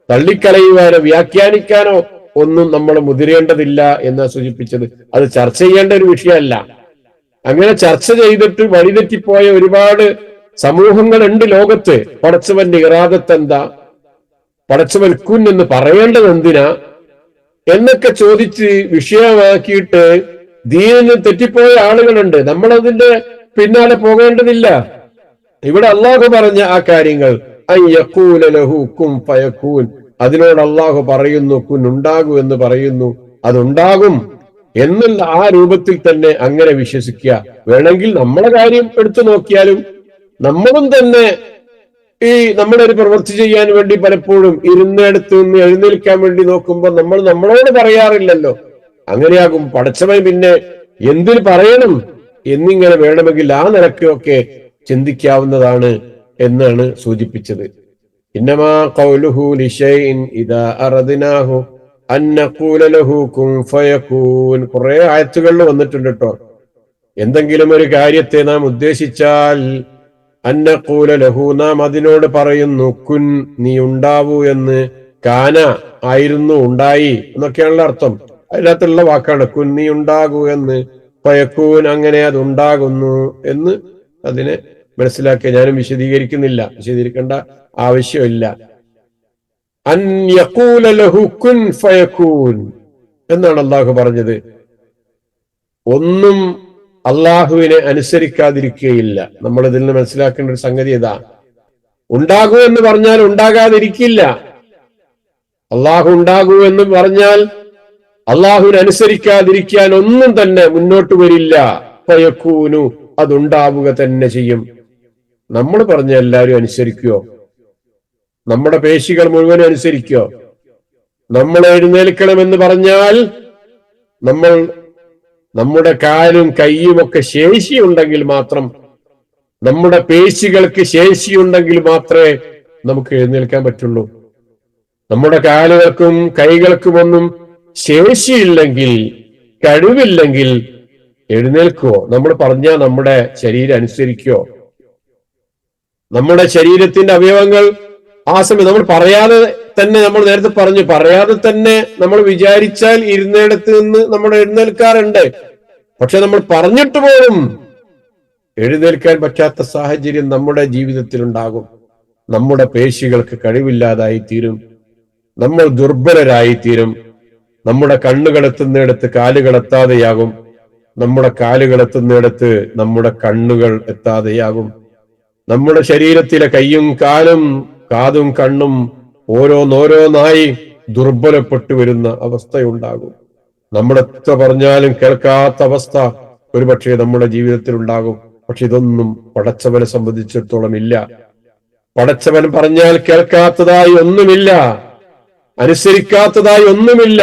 തള്ളിക്കളയുവാനോ വ്യാഖ്യാനിക്കാനോ ഒന്നും നമ്മൾ മുതിരേണ്ടതില്ല എന്ന് സൂചിപ്പിച്ചത്. അത് ചർച്ച ചെയ്യേണ്ട ഒരു വിഷയമല്ല. അങ്ങനെ ചർച്ച ചെയ്തിട്ട് വഴിതെറ്റിപ്പോയ ഒരുപാട് സമൂഹങ്ങളുണ്ട് ലോകത്ത്. പടച്ചവന്റെ ഇറാദത്ത് എന്താ, പടച്ചവൻ കുൻ എന്ന് പറയേണ്ടത് എന്തിനാ എന്നൊക്കെ ചോദിച്ച് വിഷയമാക്കിയിട്ട് ദീനിന് തെറ്റിപ്പോയ ആളുകളുണ്ട്. നമ്മൾ അതിന്റെ പിന്നാലെ പോകേണ്ടതില്ല. ഇവിടെ അള്ളാഹു പറഞ്ഞ ആ കാര്യങ്ങൾ അയ്യഖൂല ലഹു കുൻ ഫയകൂൻ, അതിനോട് അള്ളാഹു പറയുന്നു കുൻ ഉണ്ടാകൂ എന്ന് പറയുന്നു, അതുണ്ടാകും എന്നുള്ള ആ രൂപത്തിൽ തന്നെ അങ്ങനെ വിശ്വസിക്കുക. വേണമെങ്കിൽ നമ്മളെ കാര്യം എടുത്തു നോക്കിയാലും നമ്മളും തന്നെ ഈ നമ്മുടെ ഒരു പ്രവൃത്തി ചെയ്യാൻ വേണ്ടി പലപ്പോഴും ഇരുന്നിടത്ത് നിന്ന് എഴുന്നേൽക്കാൻ വേണ്ടി നോക്കുമ്പോൾ നമ്മൾ നമ്മളോട് പറയാറില്ലല്ലോ. അങ്ങനെയാകും പടച്ചവൻ പിന്നെ എന്തിന് പറയണം എന്നിങ്ങനെ വേണമെങ്കിൽ ആ നിലക്കൊക്കെ ചിന്തിക്കാവുന്നതാണ് എന്നാണ് സൂചിപ്പിച്ചത്. ഇന്നമാ ഖൗലുഹു ലിശൈഇൻ ഇദാ അറദ്നാഹു അൻ നഖൂല ലഹു കുൻ ഫയകൂൻ. കുറെ ആയത്തുകളിൽ വന്നിട്ടുണ്ട് കേട്ടോ. എന്തെങ്കിലും ഒരു കാര്യത്തെ നാം ഉദ്ദേശിച്ചാൽ അൻ നഖൂല ലഹു, നാം അതിനോട് പറയുന്നു കുൻ നീ ഉണ്ടാവൂ എന്ന്. കാന ആയിരുന്നു, ഉണ്ടായി എന്നൊക്കെയാണല്ലോ അർത്ഥം. അതിനകത്തുള്ള വാക്കാണ് കുൻ നീ ഉണ്ടാകൂ എന്ന്, ഫയകൂൻ അങ്ങനെ അത് ഉണ്ടാകുന്നു എന്ന് അതിനെ മനസ്സിലാക്കുക. ഞാനും വിശദീകരിക്കുന്നില്ല, വിശദീകരിക്കേണ്ട ആവശ്യമില്ല. അൻ യഖൂല ലഹു കുൻ ഫയകൂൻ എന്നാണ് അള്ളാഹു പറഞ്ഞത്. ഒന്നും അള്ളാഹുവിനെ അനുസരിക്കാതിരിക്കുകയില്ല. നമ്മൾ ഇതിൽ നിന്ന് മനസ്സിലാക്കേണ്ട ഒരു സംഗതി ഇതാ, ഉണ്ടാകൂ എന്ന് പറഞ്ഞാൽ ഉണ്ടാകാതിരിക്കില്ല. അള്ളാഹു ഉണ്ടാകൂ എന്ന് പറഞ്ഞാൽ അള്ളാഹുവിനെ അനുസരിക്കാതിരിക്കാൻ ഒന്നും തന്നെ മുന്നോട്ട് വരില്ല. ഫയകൂനു, അതുണ്ടാവുക തന്നെ ചെയ്യും. നമ്മൾ പറഞ്ഞ എല്ലാവരും അനുസരിക്കുവോ? നമ്മുടെ പേശികൾ മുഴുവൻ അനുസരിക്കോ? നമ്മൾ എഴുന്നേൽക്കണമെന്ന് പറഞ്ഞാൽ നമ്മൾ നമ്മുടെ കാലും കൈയും ഒക്കെ ശേഷിയുണ്ടെങ്കിൽ മാത്രം, നമ്മുടെ പേശികൾക്ക് ശേഷിയുണ്ടെങ്കിൽ മാത്രമേ നമുക്ക് എഴുന്നേൽക്കാൻ പറ്റുള്ളൂ. നമ്മുടെ കാലുകൾക്കും കൈകൾക്കുമൊന്നും ശേഷിയില്ലെങ്കിൽ, കഴിവില്ലെങ്കിൽ എഴുന്നേൽക്കുവോ? നമ്മൾ പറഞ്ഞാൽ നമ്മുടെ ശരീരം അനുസരിക്കോ? നമ്മുടെ ശരീരത്തിന്റെ അവയവങ്ങൾ ആ സമയം നമ്മൾ പറയാതെ തന്നെ, നമ്മൾ നേരത്തെ പറഞ്ഞു, പറയാതെ തന്നെ നമ്മൾ വിചാരിച്ചാൽ ഇരുന്നിടത്ത് നിന്ന് നമ്മൾ എഴുന്നേൽക്കാറുണ്ട്. പക്ഷെ നമ്മൾ പറഞ്ഞിട്ട് പോലും എഴുന്നേൽക്കാൻ പറ്റാത്ത സാഹചര്യം നമ്മുടെ ജീവിതത്തിൽ ഉണ്ടാകും. നമ്മുടെ പേശികൾക്ക് കഴിവില്ലാതായി തീരും, നമ്മൾ ദുർബലരായി തീരും. നമ്മുടെ കണ്ണുകൾ എത്തുന്നിടത്ത് കാലുകൾ എത്താതെയാകും, നമ്മുടെ കാലുകൾ എത്തുന്നിടത്ത് നമ്മുടെ കണ്ണുകൾ എത്താതെയാകും. നമ്മുടെ ശരീരത്തിലെ കയ്യും കാലും കാതും കണ്ണും ഓരോന്നോരോന്നായി ദുർബലപ്പെട്ടു വരുന്ന അവസ്ഥയുണ്ടാകും. നമ്മൾ എത്ര പറഞ്ഞാലും കേൾക്കാത്ത അവസ്ഥ ഒരുപക്ഷെ നമ്മുടെ ജീവിതത്തിൽ ഉണ്ടാകും. പക്ഷെ ഇതൊന്നും പടച്ചവനെ സംബന്ധിച്ചിടത്തോളം ഇല്ല. പടച്ചവൻ പറഞ്ഞാൽ കേൾക്കാത്തതായി ഒന്നുമില്ല, അനുസരിക്കാത്തതായി ഒന്നുമില്ല.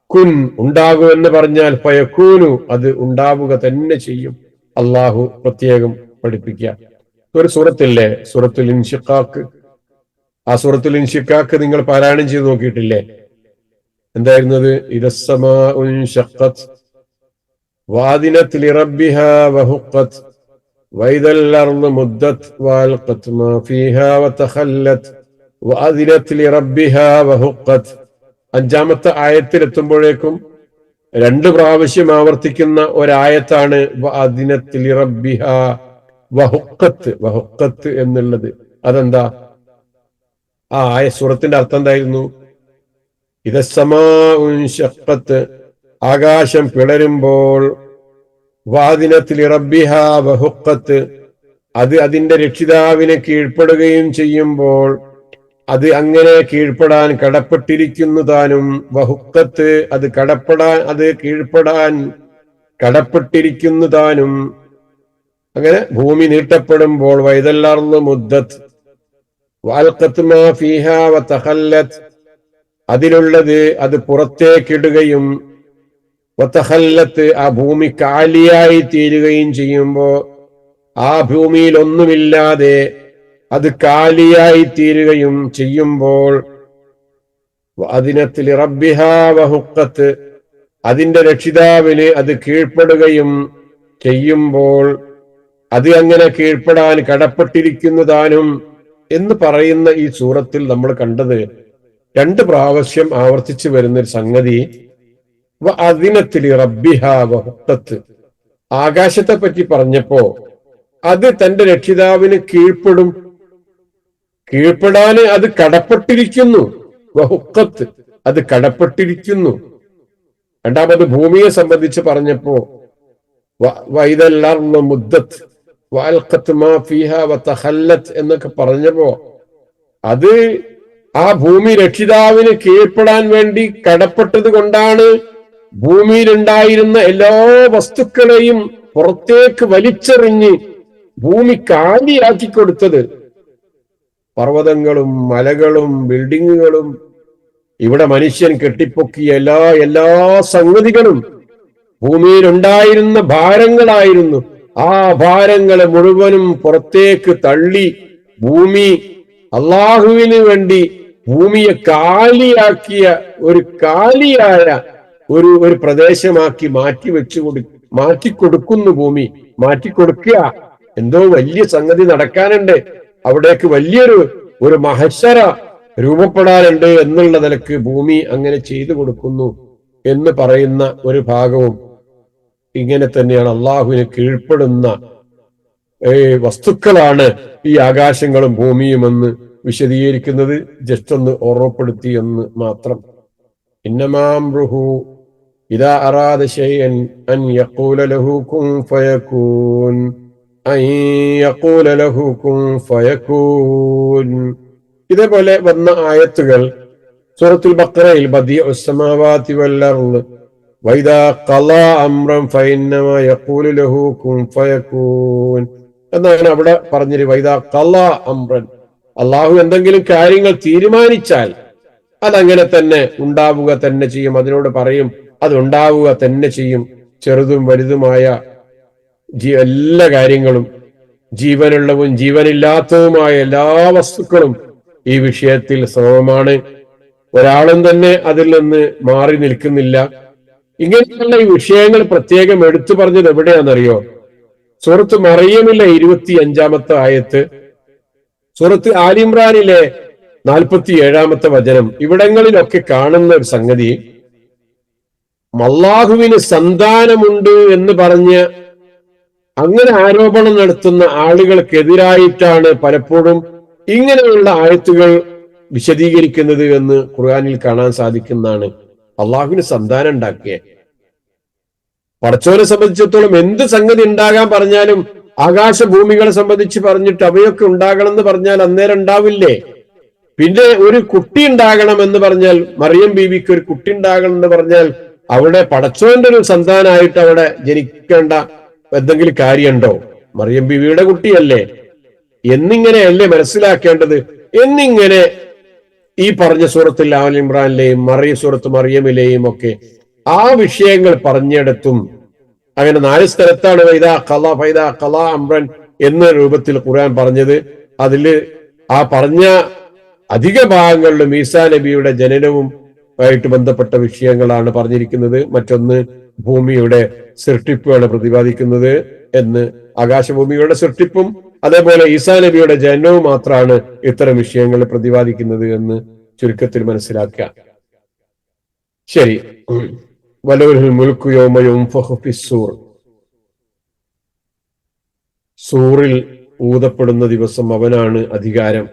കുൻ, ഉണ്ടാകൂ എന്ന് പറഞ്ഞാൽ ഫയകൂനു, അത് ഉണ്ടാവുക തന്നെ ചെയ്യും. അള്ളാഹു പ്രത്യേകം പഠിപ്പിക്കുക. ഒരു സൂറത്തില്ലേ, സൂറത്തുൽ ഇൻശിഖാഖ്. ആ സൂറത്തുൽ ഇൻശിഖാഖ് നിങ്ങൾ പാരായണം ചെയ്ത് നോക്കിയിട്ടില്ലേ? എന്തായിരുന്നത്? ഇദസ്സമാഉ ഇൻശഖത് വഅദിനത് ലിറബ്ബിഹാ വഹുഖത് വഇദൽ അർളു മുദ്ദത് വഅൽഖത് മാ ഫീഹാ വതഖല്ലത് വഅദിനത് ലിറബ്ബിഹാ വഹുഖത്. അഞ്ചാമത്തെ ആയത്തിൽ എത്തുമ്പോഴേക്കും 2 പ്രാവശ്യം ആവർത്തിക്കുന്ന ഒരായത്താണ് വഅദിനത് ലിറബ്ബിഹാ വഹുഖത്ത്. വഹുഖത്ത് എന്നുള്ളത് അതെന്താ? ആ സൂറത്തിന്റെ അർത്ഥം എന്തായിരുന്നു? ഇദസ്സമാഉ ഇൻശഖത്ത്, ആകാശം പിളരുമ്പോൾ, വഅദിനത് ലിറബ്ബിഹാ വഹുഖത്ത്, അത് അതിന്റെ രക്ഷിതാവിനെ കീഴ്പ്പെടുകയും ചെയ്യുമ്പോൾ, അത് അങ്ങനെ കീഴ്പ്പെടാൻ കടപ്പെട്ടിരിക്കുന്നു താനും. വഹുഖത്ത്, അത് കീഴ്പ്പെടാൻ കടപ്പെട്ടിരിക്കുന്നു താനും. അങ്ങനെ ഭൂമി നീട്ടപ്പെടുമ്പോൾ, വഇദൽ അർളു മുദ്ദത് വഅൽഖത് മാ ഫീഹാ വതഖല്ലത്, അതിലുള്ളത് അത് പുറത്തേക്കിടുകയും, വതഖല്ലത്ത്, ആ ഭൂമി കാലിയായി തീരുകയും ചെയ്യുമ്പോൾ, ആ ഭൂമിയിൽ ഒന്നുമില്ലാതെ അത് കാലിയായി തീരുകയും ചെയ്യുമ്പോൾ, വഅദിനത് ലിറബ്ബിഹാ വഹുഖത്ത്, അതിന്റെ രക്ഷിതാവിന് അത് കീഴ്പ്പെടുകയും ചെയ്യുമ്പോൾ, അത് അങ്ങനെ കീഴ്പ്പെടാൻ കടപ്പെട്ടിരിക്കുന്നതാനും എന്ന് പറയുന്ന ഈ സൂറത്തിൽ നമ്മൾ കണ്ടത് 2 പ്രാവശ്യം ആവർത്തിച്ചു വരുന്നൊരു സംഗതി വഅദിനത് ലിറബ്ബിഹാ വഹുഖത്ത്. ആകാശത്തെ പറ്റി പറഞ്ഞപ്പോ അത് തന്റെ രക്ഷിതാവിന് കീഴ്പ്പെടും, കീഴ്പ്പെടാന് അത് കടപ്പെട്ടിരിക്കുന്നു. വഹുഖത്ത്, അത് കടപ്പെട്ടിരിക്കുന്നു. രണ്ടാമത് ഭൂമിയെ സംബന്ധിച്ച് പറഞ്ഞപ്പോ വഇദൽ അർളു മുദ്ദത് വഅൽഖത് മാ ഫീഹാ വതഖല്ലത് എന്നൊക്കെ പറഞ്ഞപ്പോ അത് ആ ഭൂമി രക്ഷിതാവിന് കീഴ്പ്പെടാൻ വേണ്ടി കടപ്പെട്ടത് കൊണ്ടാണ് ഭൂമിയിലുണ്ടായിരുന്ന എല്ലാ വസ്തുക്കളെയും പുറത്തേക്ക് വലിച്ചെറിഞ്ഞ് ഭൂമി കാലിയാക്കി കൊടുത്തത്. പർവ്വതങ്ങളും മലകളും ബിൽഡിങ്ങുകളും ഇവിടെ മനുഷ്യൻ കെട്ടിപ്പൊക്കിയ എല്ലാ സംഗതികളും ഭൂമിയിലുണ്ടായിരുന്ന ഭാരങ്ങളായിരുന്നു. ആ ഭാരങ്ങളെ മുഴുവനും പുറത്തേക്ക് തള്ളി ഭൂമി അള്ളാഹുവിന് വേണ്ടി ഭൂമിയെ കാലിയാക്കിയ കാലിയായ ഒരു പ്രദേശമാക്കി മാറ്റിക്കൊടുക്കുന്നു. ഭൂമി മാറ്റിക്കൊടുക്കുക. എന്തോ വലിയ സംഗതി നടക്കാനുണ്ട്, അവിടേക്ക് വലിയൊരു മഹശറ രൂപപ്പെടാനുണ്ട് എന്നുള്ള നിലക്ക് ഭൂമി അങ്ങനെ ചെയ്തു കൊടുക്കുന്നു എന്ന് പറയുന്ന ഒരു ഭാഗവും ഇങ്ങനെ തന്നെയാണ്. അള്ളാഹുവിന് കീഴ്പ്പെടുന്ന വസ്തുക്കളാണ് ഈ ആകാശങ്ങളും ഭൂമിയുമെന്ന് വിശദീകരിക്കുന്നത് ജസ്റ്റ് ഒന്ന് ഓർമ്മപ്പെടുത്തി എന്ന് മാത്രം. ഇന്നമാംറുഹു ഇദാ അറാദ ശൈഅൻ അൻ യഖൂല ലഹു കുൻ ഫയകൂൻ, അൻ യഖൂല ലഹു കുൻ ഫയകൂൻ. ഇതേപോലെ വന്ന ആയത്തുകൾ സൂറത്തുൽ ബഖറയിൽ ബദീഉസ് സമാവാതി വൽ അർള് വൈദാ ഖളാ അംറൻ ഫഇന്നമാ യഖൂലു ലഹു കുൻ ഫയകൂൻ എന്നാണ് അവിടെ പറഞ്ഞത്. വൈദാ ഖളാ അംറൻ, അള്ളാഹു എന്തെങ്കിലും കാര്യങ്ങൾ തീരുമാനിച്ചാൽ അതങ്ങനെ തന്നെ ഉണ്ടാവുക തന്നെ ചെയ്യും. അതിനോട് പറയും അത് ഉണ്ടാവുക തന്നെ ചെയ്യും. ചെറുതും വലുതുമായ എല്ലാ കാര്യങ്ങളും, ജീവനുള്ളതും ജീവനില്ലാത്തതുമായ എല്ലാ വസ്തുക്കളും ഈ വിഷയത്തിൽ സമമാണ്. ഒരാളും തന്നെ അതിൽ നിന്ന് മാറി നിൽക്കുന്നില്ല. ഇങ്ങനെയുള്ള ഈ വിഷയങ്ങൾ പ്രത്യേകം എടുത്തു പറഞ്ഞത് എവിടെയാണെന്നറിയോ? സൂറത്ത് മറിയമിലെ 25-ാമത്തെ ആയത്ത്, സൂറത്ത് ആലിമ്രാനിലെ 47-ാമത്തെ വചനം, ഇവിടങ്ങളിലൊക്കെ കാണുന്ന ഒരു സംഗതി, അല്ലാഹുവിന് സന്താനമുണ്ട് എന്ന് പറഞ്ഞ് അങ്ങനെ ആരോപണം നടത്തുന്ന ആളുകൾക്കെതിരായിട്ടാണ് പലപ്പോഴും ഇങ്ങനെയുള്ള ആയത്തുകൾ വിശദീകരിക്കുന്നത് എന്ന് ഖുർആനിൽ കാണാൻ സാധിക്കുന്നതാണ്. അള്ളാഹുവിന് സന്താനം ഉണ്ടാക്കിയ പടച്ചോനെ സംബന്ധിച്ചിടത്തോളം എന്ത് സംഗതി ഉണ്ടാകാൻ പറഞ്ഞാലും, ആകാശഭൂമികളെ സംബന്ധിച്ച് പറഞ്ഞിട്ട് അവയൊക്കെ ഉണ്ടാകണം എന്ന് പറഞ്ഞാൽ അന്നേരം ഉണ്ടാവില്ലേ? പിന്നെ ഒരു കുട്ടി ഉണ്ടാകണം എന്ന് പറഞ്ഞാൽ, മറിയം ബീവിക്ക് ഒരു കുട്ടി ഉണ്ടാകണം എന്ന് പറഞ്ഞാൽ അവിടെ പടച്ചോന്റെ ഒരു സന്താനമായിട്ട് അവിടെ ജനിക്കേണ്ട എന്തെങ്കിലും കാര്യമുണ്ടോ? മറിയം ബീവിയുടെ കുട്ടിയല്ലേ എന്നിങ്ങനെയല്ലേ മനസ്സിലാക്കേണ്ടത്? എന്നിങ്ങനെ ഈ പറഞ്ഞ സൂറത്തുൽ ആൽ ഇമ്രാനിലെയും സൂറത്ത് മറിയമിലെയും ഒക്കെ ആ വിഷയങ്ങൾ പറഞ്ഞെടുത്തും അങ്ങനെ 4 സ്ഥലത്താണ് വൈദാ ഖളാ അംറൻ എന്ന രൂപത്തിൽ ഖുർആൻ പറഞ്ഞത്. അതില് ആ പറഞ്ഞ അധിക ഭാഗങ്ങളിലും ഈസാ നബിയുടെ ജനനവും ആയിട്ട് ബന്ധപ്പെട്ട വിഷയങ്ങളാണ് പറഞ്ഞിരിക്കുന്നത്. മറ്റൊന്ന് ഭൂമിയുടെ സൃഷ്ടിപ്പാണ് പ്രതിപാദിക്കുന്നത് എന്ന്, ആകാശഭൂമിയുടെ സൃഷ്ടിപ്പും അതേപോലെ ഈസാ നബിയുടെ ജനനവും മാത്രമാണ് ഇത്തരം വിഷയങ്ങൾ പ്രതിപാദിക്കുന്നത് എന്ന് ചുരുക്കത്തിൽ മനസ്സിലാക്കുക. ശരി, വലൗഹുൽ മുൽക്കു യൗമ യുൻഫഖു ഫിസ്സൂർ, സൂറിൽ ഊതപ്പെടുന്ന ദിവസം അവനാണ് അധികാരം.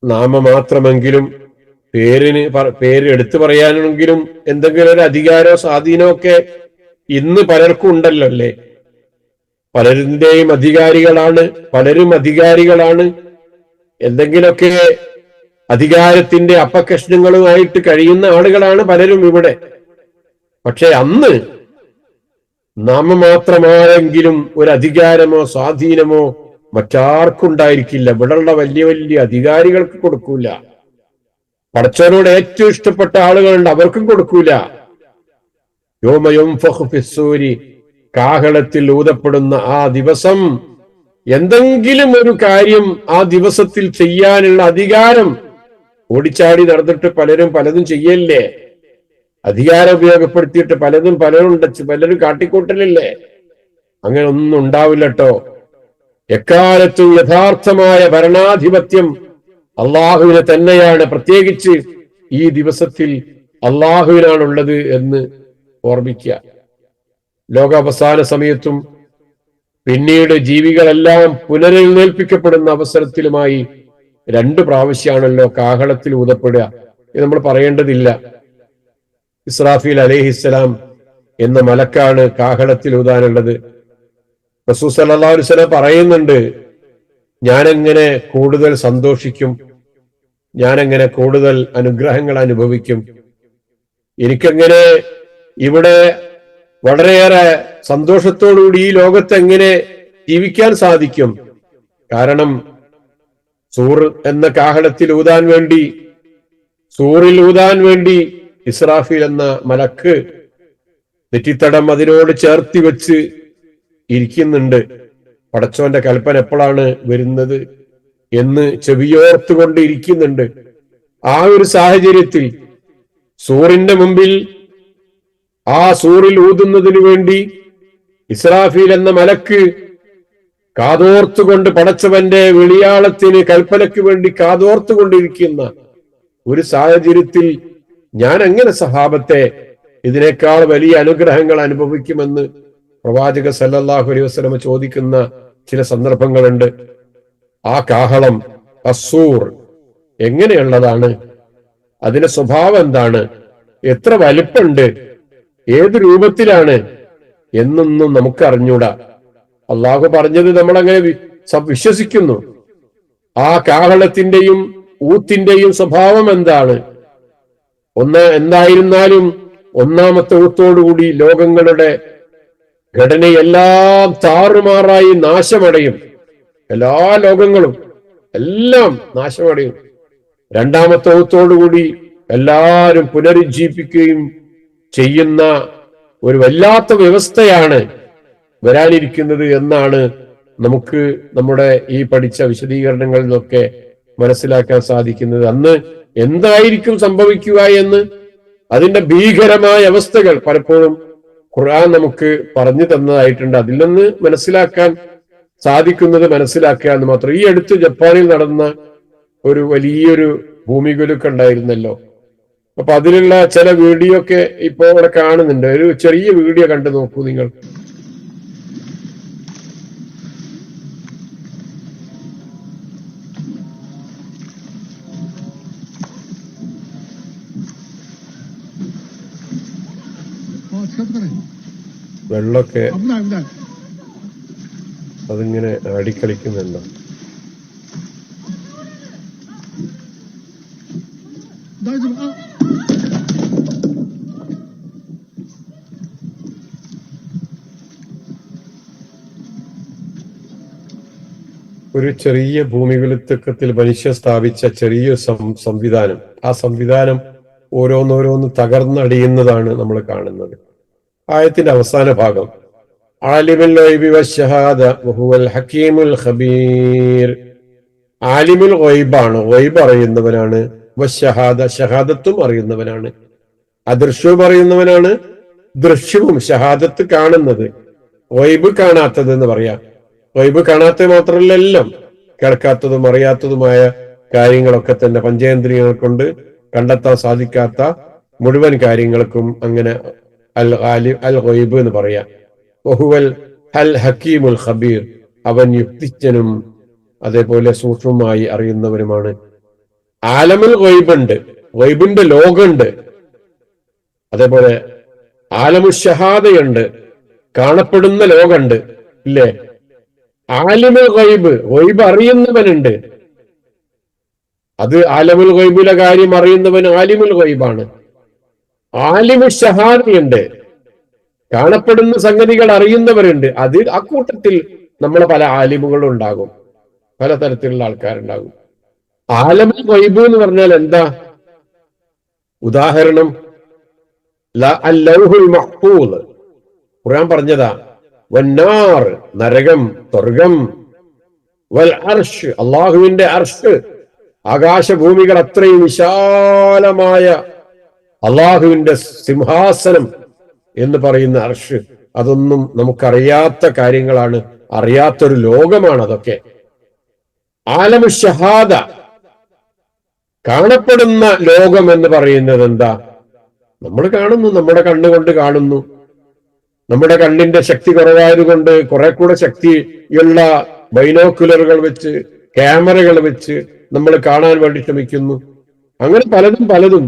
നാമമാത്രമെങ്കിലും പേര് എടുത്തു പറയാനെങ്കിലും എന്തെങ്കിലും ഒരു അധികാരമോ സ്വാധീനമോ ഒക്കെ ഇന്ന് പലർക്കും ഉണ്ടല്ലോ അല്ലേ? പലരുടെയും പലരും അധികാരികളാണ്. എന്തെങ്കിലുമൊക്കെ അധികാരത്തിന്റെ അപകഷ്ണങ്ങളുമായിട്ട് കഴിയുന്ന ആളുകളാണ് പലരും ഇവിടെ. പക്ഷെ അന്ന് നാമമാത്രമായെങ്കിലും ഒരു അധികാരമോ സ്വാധീനമോ മറ്റാർക്കുണ്ടായിരിക്കില്ല. ഇവിടെയുള്ള വലിയ വലിയ അധികാരികൾക്ക് കൊടുക്കൂല. പടച്ചവനോട് ഏറ്റവും ഇഷ്ടപ്പെട്ട ആളുകളുണ്ട്, അവർക്കും കൊടുക്കൂല. യൗമ യുൻഫഖു ഫിസ്സൂരി, കാഹളത്തിൽ ഊതപ്പെടുന്ന ആ ദിവസം എന്തെങ്കിലും ഒരു കാര്യം ആ ദിവസത്തിൽ ചെയ്യാനുള്ള അധികാരം ഓടിച്ചാടി നടന്നിട്ട് പലരും പലതും ചെയ്യല്ലേ? അധികാരം ഉപയോഗപ്പെടുത്തിയിട്ട് പലരും കാട്ടിക്കൂട്ടലില്ലേ? അങ്ങനെ ഒന്നും ഉണ്ടാവില്ല കേട്ടോ. എക്കാലത്തും യഥാർത്ഥമായ ഭരണാധിപത്യം അള്ളാഹുവിനെ തന്നെയാണ്. പ്രത്യേകിച്ച് ഈ ദിവസത്തിൽ അള്ളാഹുവിനാണുള്ളത് എന്ന് ഓർമ്മിക്കുക. ലോകാവസാന സമയത്തും പിന്നീട് ജീവികളെല്ലാം പുനരെഴുന്നേൽപ്പിക്കപ്പെടുന്ന അവസരത്തിലുമായി 2 പ്രാവശ്യമാണല്ലോ കാഹളത്തിൽ ഊതപ്പെടുക. ഇത് നമ്മൾ പറയേണ്ടതില്ല. ഇസ്രാഫീൽ അലൈഹിസ്സലാം എന്ന മലക്കാണ് കാഹളത്തിൽ ഊതാനുള്ളത്. റസൂൽ സല്ലല്ലാഹു അലൈഹി വസല്ലം പറയുന്നുണ്ട്, ഞാനെങ്ങനെ കൂടുതൽ സന്തോഷിക്കും, ഞാനെങ്ങനെ കൂടുതൽ അനുഗ്രഹങ്ങൾ അനുഭവിക്കും, എനിക്കെങ്ങനെ ഇവിടെ വളരെയേറെ സന്തോഷത്തോടുകൂടി ഈ ലോകത്ത് എങ്ങനെ ജീവിക്കാൻ സാധിക്കും. കാരണം സൂർ എന്ന കാഹളത്തിൽ സൂറിൽ ഊതാൻ വേണ്ടി ഇസ്രാഫീൽ എന്ന മലക്ക് നെറ്റിത്തടം അതിനോട് ചേർത്തി വെച്ച് ഇരിക്കുന്നുണ്ട്. പടച്ചോന്റെ കൽപ്പന എപ്പോഴാണ് വരുന്നത് എന്ന് ചെവിയോർത്തുകൊണ്ട് ഇരിക്കുന്നുണ്ട്. ആ ഒരു സാഹചര്യത്തിൽ സൂറിന്റെ മുമ്പിൽ ആ സൂറിൽ ഊതുന്നതിനു വേണ്ടി ഇസ്രാഫീൽ എന്ന മലക്ക് കാതോർത്തുകൊണ്ട് പടച്ചവന്റെ വിളിയാളത്തിന് കൽപ്പനയ്ക്ക് വേണ്ടി കാതോർത്തുകൊണ്ടിരിക്കുന്ന ഒരു സാഹചര്യത്തിൽ ഞാൻ എങ്ങനെ സഹാബത്തെ ഇതിനേക്കാൾ വലിയ അനുഗ്രഹങ്ങൾ അനുഭവിക്കുമെന്ന് പ്രവാചക സല്ലല്ലാഹു അലൈഹി വസല്ലം ചോദിക്കുന്ന ചില സന്ദർഭങ്ങളുണ്ട്. ആ കാഹളം അസൂർ എങ്ങനെയുള്ളതാണ്, അതിന്റെ സ്വഭാവം എന്താണ്, എത്ര വലിപ്പമുണ്ട്, ഏത് രൂപത്തിലാണ് എന്നൊന്നും നമുക്ക് അറിഞ്ഞൂടാ. അള്ളാഹു പറഞ്ഞത് നമ്മളങ്ങനെ വിശ്വസിക്കുന്നു. ആ കാഹളത്തിന്റെയും ഊത്തിന്റെയും സ്വഭാവം എന്താണ്, എന്തായിരുന്നാലും ഒന്നാമത്തെ ഊത്തോടുകൂടി ലോകങ്ങളുടെ ഘടനയെല്ലാം താറുമാറായി നാശമടയും. എല്ലാ ലോകങ്ങളും എല്ലാം നാശമടയും. രണ്ടാമത്തെ ഊത്തോടുകൂടി എല്ലാവരും പുനരുജ്ജീവിപ്പിക്കുകയും ചെയ്യുന്ന ഒരു വല്ലാത്ത വ്യവസ്ഥയാണ് വരാനിരിക്കുന്നത് എന്നാണ് നമുക്ക് നമ്മുടെ ഈ പഠിച്ച വിശദീകരണങ്ങളിൽ നിന്നൊക്കെ മനസ്സിലാക്കാൻ സാധിക്കുന്നത്. അന്ന് എന്തായിരിക്കും സംഭവിക്കുക എന്ന് അതിന്റെ ഭീകരമായ അവസ്ഥകൾ പലപ്പോഴും ഖുർആൻ നമുക്ക് പറഞ്ഞു തന്നതായിട്ടുണ്ട്. അതിൽ നിന്ന് മനസ്സിലാക്കാൻ സാധിക്കുന്നത് മനസ്സിലാക്കുക എന്ന് മാത്രം. ഈ അടുത്ത് ജപ്പാനിൽ നടന്ന ഒരു വലിയൊരു ഭൂമികുലുക്കം ഉണ്ടായിരുന്നല്ലോ. അപ്പൊ അതിലുള്ള ചില വീഡിയോ ഒക്കെ ഇപ്പോ ഇവിടെ കാണുന്നുണ്ട്. ഒരു ചെറിയ വീഡിയോ കണ്ടു നോക്കൂ നിങ്ങൾ. വെള്ളമൊക്കെ അതിങ്ങനെ ആടിക്കളിക്കുന്നുണ്ടോ? ഒരു ചെറിയ ഭൂമികുലുക്കത്തിൽ മനുഷ്യ സ്ഥാപിച്ച ചെറിയൊരു സംവിധാനം, ആ സംവിധാനം ഓരോന്നോരോന്ന് തകർന്നടിയുന്നതാണ് നമ്മൾ കാണുന്നത്. ആയത്തിന്റെ അവസാന ഭാഗം ആലിമുൽ ഗൈബി വശഹാദ വഹുവൽ ഹകീമുൽ ഖബീർ. ആലിമുൽ ഗൈബാണ്, ഗൈബ് അറിയുന്നവനാണ്. വശഹാദ, ഷഹാദത്തും അറിയുന്നവനാണ്. അദൃശ്യവും അറിയുന്നവനാണ്, ദൃശ്യവും ഷഹാദത്ത് കാണുന്നത്, ഗൈബ് കാണാത്തത് എന്ന് പറയാം. ഗൈബ് കാണാത്തത് മാത്രമല്ല, എല്ലാം കേൾക്കാത്തതും അറിയാത്തതുമായ കാര്യങ്ങളൊക്കെ തന്നെ പഞ്ചേന്ദ്രിയങ്ങൾ കൊണ്ട് കണ്ടെത്താൻ സാധിക്കാത്ത മുഴുവൻ കാര്യങ്ങൾക്കും അങ്ങനെ അൽ ഗൈബ് എന്ന് പറയാം. വഹുവൽ അൽ ഹക്കീമുൽ ഖബീർ, അവൻ യുക്തിജ്ഞനും അതേപോലെ സൂക്ഷ്മമായി അറിയുന്നവനുമാണ്. ആലമുൽ ഗൈബുണ്ട്, ഗൈബിന്റെ ലോകമുണ്ട്. അതേപോലെ ആലമു ഷഹാദയുണ്ട്, കാണപ്പെടുന്ന ലോകമുണ്ട്, ഇല്ലേ? ആലിമുൽ ഗൈബ്, ഗൈബ് അറിയുന്നവനുണ്ട്. അത് ആലമുൽ ഗൈബിലെ കാര്യം അറിയുന്നവൻ ആലിമുൽ ഗൈബാണ്. ആലിമു ഷഹാദയുണ്ട്, കാണപ്പെടുന്ന സംഗതികൾ അറിയുന്നവരുണ്ട്. അത് അക്കൂട്ടത്തിൽ നമ്മളെ പല ആലിമുകളും ഉണ്ടാകും, പലതരത്തിലുള്ള ആൾക്കാരുണ്ടാകും. ആലമുൽ ഗൈബ് എന്ന് പറഞ്ഞാൽ എന്താ? ഉദാഹരണം ലൗഹുൽ മഹ്ഫൂദ്, ഖുർആൻ പറഞ്ഞതാ. വന്നാർ, നരകം, സ്വർഗം. വൽ അർഷ്, അള്ളാഹുവിന്റെ അർഷ്, ആകാശഭൂമികൾ അത്രയും വിശാലമായ അള്ളാഹുവിന്റെ സിംഹാസനം എന്ന് പറയുന്ന അർഷ്. അതൊന്നും നമുക്കറിയാത്ത കാര്യങ്ങളാണ്, അറിയാത്തൊരു ലോകമാണ് അതൊക്കെ. ആലമു ഷഹാദ, കാണപ്പെടുന്ന ലോകം എന്ന് പറയുന്നത് എന്താ? നമ്മൾ കാണുന്നു, നമ്മുടെ കണ്ണുകൊണ്ട് കാണുന്നു. നമ്മുടെ കണ്ണിന്റെ ശക്തി കുറവായതുകൊണ്ട് കുറെ കൂടെ ശക്തിയുള്ള ബൈനോക്കുലറുകൾ വെച്ച്, ക്യാമറകൾ വെച്ച് നമ്മൾ കാണാൻ വേണ്ടി ശ്രമിക്കുന്നു. അങ്ങനെ പലതും പലതും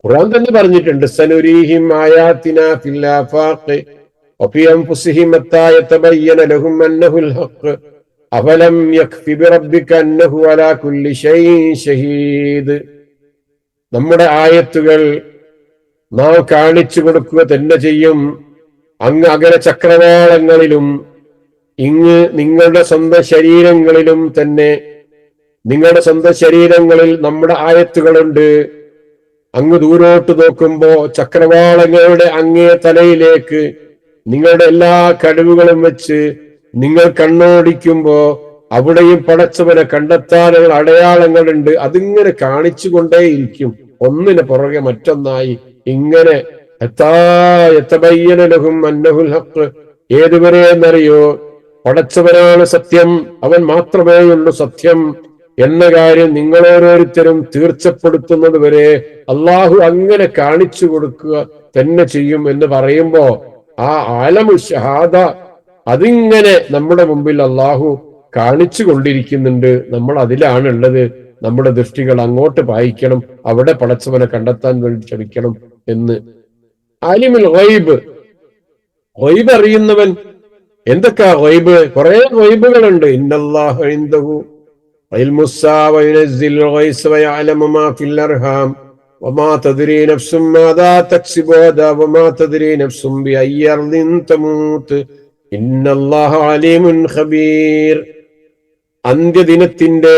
ഖുർആൻ തന്നെ പറഞ്ഞിട്ടുണ്ട്. സനുരീഹിം ആയാതിനാ ഫിൽ ആഫാഖി വഫി അൻഫുസിഹിം ഹത്താ യതബയ്യന ലഹും അന്നഹുൽ ഹഖ് അഫലം യക്ഫി ബിറബ്ബിക അന്നഹു അലാ കുല്ലി ഷൈഇൻ ഷഹീദ്. നമ്മുടെ ആയത്തുകൾ നാം കാണിച്ചു കൊടുക്കുക തന്നെ ചെയ്യും. അങ്ങ് അകലെ ചക്രവാളങ്ങളിലും ഇങ്ങ് നിങ്ങളുടെ സ്വന്തം ശരീരങ്ങളിലും തന്നെ, നിങ്ങളുടെ സ്വന്തം ശരീരങ്ങളിൽ നമ്മുടെ ആയത്തുകളുണ്ട്. അങ്ങ് ദൂരോട്ട് നോക്കുമ്പോ ചക്രവാളങ്ങളുടെ അങ്ങേ തലയിലേക്ക് നിങ്ങളുടെ എല്ലാ കഴിവുകളും വെച്ച് നിങ്ങൾ കണ്ണോടിക്കുമ്പോ അവിടെയും പടച്ചവനെ കണ്ടെത്താനുള്ള അടയാളങ്ങളുണ്ട്. അതിങ്ങനെ കാണിച്ചു കൊണ്ടേയിരിക്കും, ഒന്നിന് പുറകെ മറ്റൊന്നായി. ഇങ്ങനെ ഏതുവരെ എന്നറിയോ? പടച്ചവനാണ് സത്യം, അവൻ മാത്രമേ ഉള്ളൂ സത്യം എന്ന കാര്യം നിങ്ങളോരോരുത്തരും തീർച്ചപ്പെടുത്തുന്നത് വരെ അള്ളാഹു അങ്ങനെ കാണിച്ചു കൊടുക്കുക തന്നെ ചെയ്യും എന്ന് പറയുമ്പോ ആ ആലമു ഷഹാദ അതിങ്ങനെ നമ്മുടെ മുമ്പിൽ അള്ളാഹു കാണിച്ചു കൊണ്ടിരിക്കുന്നുണ്ട്. നമ്മൾ അതിലാണുള്ളത്. നമ്മുടെ ദൃഷ്ടികൾ അങ്ങോട്ട് പായിക്കണം, അവിടെ പടച്ചവനെ കണ്ടെത്താൻ വേണ്ടി ശ്രമിക്കണം എന്ന്. ആലിമുൽ ഗൈബ്, ഗൈബ് അറിയുന്നവൻ. എന്തൊക്കെയാ ഗൈബ്? കുറെ ഗൈബുകളുണ്ട്. ഇന്നല്ലാഹ ഇൻദഹു ഇൽമുസ്സാ വയുനസ്സിലുൽ ഗൈസ വയഅലമു മാ ഫിൽ അർഹാം വമാ തദ്രീ നഫ്സും മാദാ തക്സിബു ഗദാ വമാ തദ്രീ നഫ്സും ബിഅയ്യി അർദിൻ തമൂത്ത് ഇന്നല്ലാഹ അലീമുൻ ഖബീർ. അന്ത്യദിനത്തിന്റെ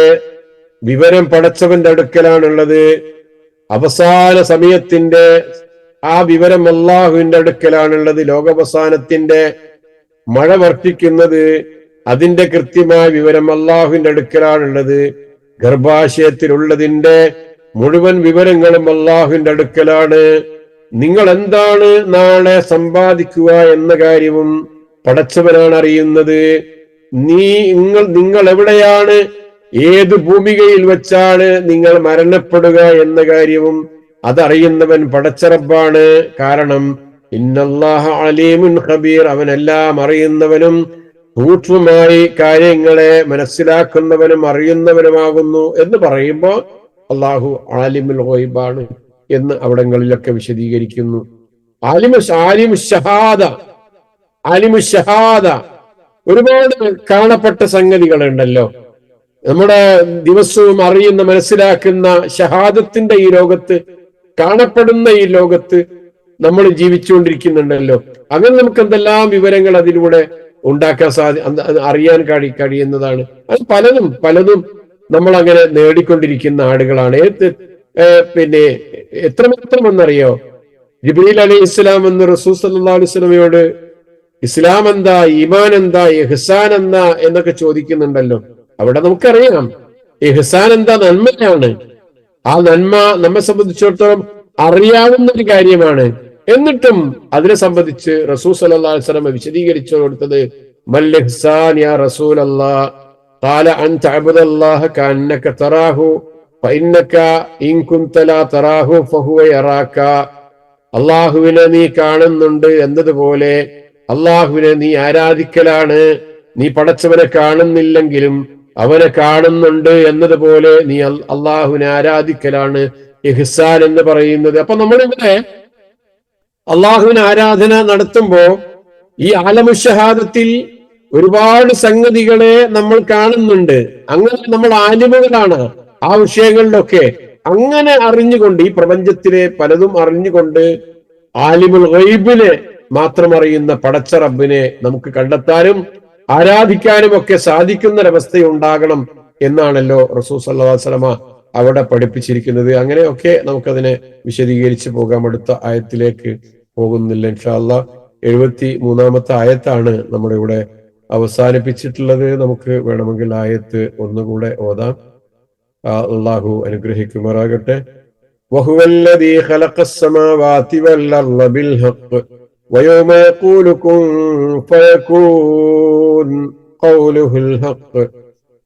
വിവരം പടച്ചവന്റെ അടുക്കലാണുള്ളത്. അവസാന സമയത്തിന്റെ ആ വിവരം അള്ളാഹുവിന്റെ അടുക്കലാണുള്ളത്. ലോകാവസാനത്തിന്റെ മഴ വർഷിക്കുന്നത്, അതിന്റെ കൃത്യമായ വിവരം അള്ളാഹുവിന്റെ അടുക്കലാണുള്ളത്. ഗർഭാശയത്തിലുള്ളതിന്റെ മുഴുവൻ വിവരങ്ങളും അള്ളാഹുവിന്റെ അടുക്കലാണ്. നിങ്ങൾ എന്താണ് നാളെ സമ്പാദിക്കുക എന്ന കാര്യവും പടച്ചവനാണ് അറിയുന്നത്. നിങ്ങൾ എവിടെയാണ്, ഏത് ഭൂമികയിൽ വെച്ചാണ് നിങ്ങൾ മരണപ്പെടുക എന്ന കാര്യവും അതറിയുന്നവൻ പടച്ചറബ്ബാണ്. കാരണം ഇന്നല്ലാഹ അലീമുൻ ഖബീർ, അവനെല്ലാം അറിയുന്നവനും സൂക്ഷ്മമായി കാര്യങ്ങളെ മനസ്സിലാക്കുന്നവനും അറിയുന്നവനുമാകുന്നു എന്ന് പറയുമ്പോൾ അള്ളാഹു ആലിമുൽ ഗൈബാണ് എന്ന് അവിടങ്ങളിലൊക്കെ വിശദീകരിക്കുന്നു. ആലിമു ഷഹാദ, ഒരുപാട് കാണപ്പെട്ട സംഗതികളുണ്ടല്ലോ. നമ്മുടെ ദിവസവും അറിയുന്ന, മനസ്സിലാക്കുന്ന ഷഹാദത്തിന്റെ ഈ ലോകത്ത്, കാണപ്പെടുന്ന ഈ ലോകത്ത് നമ്മൾ ജീവിച്ചുകൊണ്ടിരിക്കുന്നുണ്ടല്ലോ. അങ്ങനെ നമുക്ക് എന്തെല്ലാം വിവരങ്ങൾ അതിലൂടെ ഉണ്ടാക്കാൻ അറിയാൻ കഴിയുന്നതാണ്. അത് പലതും നമ്മൾ അങ്ങനെ നേടിക്കൊണ്ടിരിക്കുന്ന ആളുകളാണ്. പിന്നെ എത്രമെന്നറിയോ, ജിബ്രീൽ അലൈഹി ഇസ്ലാം എന്ന് റസൂൽ സല്ലല്ലാഹു അലൈഹി വസല്ലമയോട് ഇസ്ലാം എന്താ, ഈമാൻ എന്താ, ഇഹ്സാൻ എന്താ എന്നൊക്കെ ചോദിക്കുന്നുണ്ടല്ലോ. അവിടെ നമുക്കറിയാം ഇഹ്സാൻ എന്താ, നന്മയാണ്. ആ നന്മ നമ്മെ സംബന്ധിച്ചിടത്തോളം അറിയാവുന്ന ഒരു കാര്യമാണ്. എന്നിട്ടും അതിനെ സംബന്ധിച്ച് റസൂൽ സല്ലല്ലാഹു അലൈഹി വസല്ലം വിശദീകരിച്ചു കൊടുത്തത് മൽ ഇഹ്സാൻ യാ റസൂലല്ലാഹ് ഖാല അൻ തഅബ്ദുല്ലാഹ കഅന്നക തറാഹു ഫഇന്നക ഇൻ കുൻത ലാ തറാഹു ഫഹുവ യറാക. അല്ലാഹുവിനെ നീ കാണുന്നുണ്ട് എന്നതുപോലെ അള്ളാഹുവിനെ നീ ആരാധിക്കലാണ്. നീ പടച്ചവനെ കാണുന്നില്ലെങ്കിലും അവനെ കാണുന്നുണ്ട് എന്നതുപോലെ നീ അള്ളാഹുവിനെ ആരാധിക്കലാണ് ഇഹ്സാൻ എന്ന് പറയുന്നത്. അപ്പൊ നമ്മളിവിടെ അള്ളാഹുവിന് ആരാധന നടത്തുമ്പോ ഈ ആലമുഷഹാദത്തിൽ ഒരുപാട് സംഗതികളെ നമ്മൾ കാണുന്നുണ്ട്. അങ്ങനെ നമ്മൾ ആലിമുകളാണ് ആ വിഷയങ്ങളിലൊക്കെ. അങ്ങനെ അറിഞ്ഞുകൊണ്ട്, ഈ പ്രപഞ്ചത്തിലെ പലതും അറിഞ്ഞുകൊണ്ട് ആലിമുൽ ഗൈബിനെ മാത്രം അറിയുന്ന പടച്ച റബ്ബിനെ നമുക്ക് കണ്ടെത്താനും ആരാധിക്കാനും ഒക്കെ സാധിക്കുന്നൊരവസ്ഥയുണ്ടാകണം എന്നാണല്ലോ റസൂൽ സല്ലല്ലാഹു അലൈഹി വസല്ലമ അവിടെ പഠിപ്പിച്ചിരിക്കുന്നത്. അങ്ങനെയൊക്കെ നമുക്കതിനെ വിശദീകരിച്ചു പോകാം. അടുത്ത ആയത്തിലേക്ക് പോകുന്നില്ല ഇൻഷാ അല്ലാഹ്. 73-ാമത്തെ ആയത്താണ് നമ്മുടെ ഇവിടെ അവസാനിപ്പിച്ചിട്ടുള്ളത്. നമുക്ക് വേണമെങ്കിൽ ആയത്ത് ഒന്നുകൂടെ ഓതാം. അള്ളാഹു അനുഗ്രഹിക്കുമാറാകട്ടെ. വഹുവല്ലദീ ഖലഖസ് സമാവാതി വൽ അർള ബിൽ ഹഖ് വയൗമ യഖൂലു കുൻ ഫയകൂൻ ഖൗലുഹുൽ ഹഖ്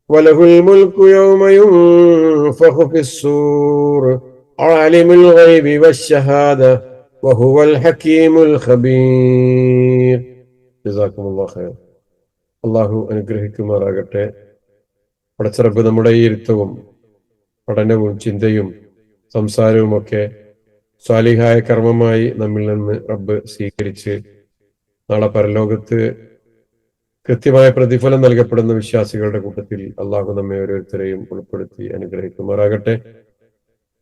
വലഹുൽ മുൽക്കു യൗമ യുൻഫഖു ഫിസ്സൂർ ആലിമുൽ ഗൈബി വശ്ശഹാദ വഹുവൽ ഹകീമുൽ ഖബീർ. ജസാക്കുമുല്ലാഹു ഖൈർ. അള്ളാഹു അനുഗ്രഹിക്കുമാറാകട്ടെ. പടച്ച റബ്ബ് നമ്മുടെ ഈ ഇരുത്തവും പഠനവും ചിന്തയും സംസാരവും ഒക്കെ സ്വാലിഹായ കർമ്മമായി നമ്മിൽ നിന്ന് റബ്ബ് സ്വീകരിച്ച് നാളെ പരലോകത്ത് കൃത്യമായ പ്രതിഫലം നൽകപ്പെടുന്ന വിശ്വാസികളുടെ കൂട്ടത്തിൽ അള്ളാഹു നമ്മെ ഓരോരുത്തരെയും ഉൾപ്പെടുത്തി അനുഗ്രഹിക്കുമാറാകട്ടെ.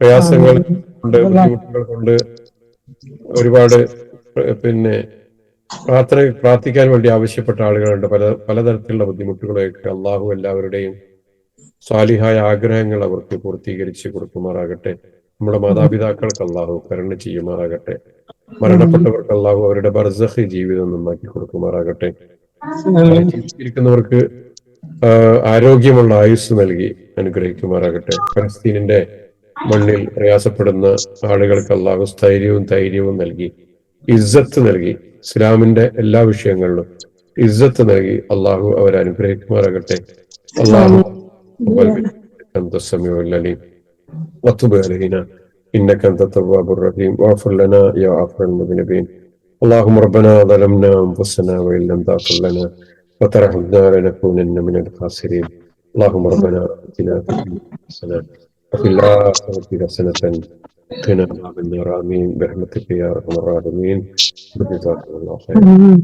പ്രയാസങ്ങൾ കൊണ്ട്, ബുദ്ധിമുട്ടുകൾ കൊണ്ട് ഒരുപാട് പ്രാർത്ഥിക്കാൻ വേണ്ടി ആവശ്യപ്പെട്ട ആളുകളുണ്ട്. പലതരത്തിലുള്ള ബുദ്ധിമുട്ടുകളെയൊക്കെ അള്ളാഹു എല്ലാവരുടെയും സ്വാലിഹായ ആഗ്രഹങ്ങൾ അവർക്ക് പൂർത്തീകരിച്ച് കൊടുക്കുമാറാകട്ടെ. നമ്മുടെ മാതാപിതാക്കൾക്ക് അള്ളാഹു കരുണ ചെയ്യുമാറാകട്ടെ. മരണപ്പെട്ടവർക്ക് അള്ളാഹു അവരുടെ ബർസഖ് ജീവിതം നന്നാക്കി കൊടുക്കുമാറാകട്ടെ. ജീവിച്ചിരിക്കുന്നവർക്ക് ആരോഗ്യമുള്ള ആയുസ് നൽകി അനുഗ്രഹിക്കുമാറാകട്ടെ. ഫലസ്തീനിന്റെ മണ്ണിൽ പ്രയാസപ്പെടുന്ന ആളുകൾക്ക് അള്ളാഹു സ്ഥൈര്യവും ധൈര്യവും നൽകി ഇസ്സത്ത് നൽകി ഇസ്ലാമിന്റെ എല്ലാ വിഷയങ്ങളിലും ഇസ്സത്ത് നൽകി അള്ളാഹു അവരെ അനുഗ്രഹിക്കുമാറാകട്ടെ. അള്ളാഹു أنت السميع العليم وتب علينا إنك أنت التواب الرحيم واغفر لنا يا غافر المذنبين. اللهم ربنا ظلمنا أنفسنا وإن لم تغفر لنا وترحمنا لنكونن من الخاسرين. اللهم ربنا آتنا في الدنيا حسنة وفي الآخرة حسنة وقنا عذاب النار. آمين برحمتك يا أرحم الراحمين. جزاكم الله خيرا.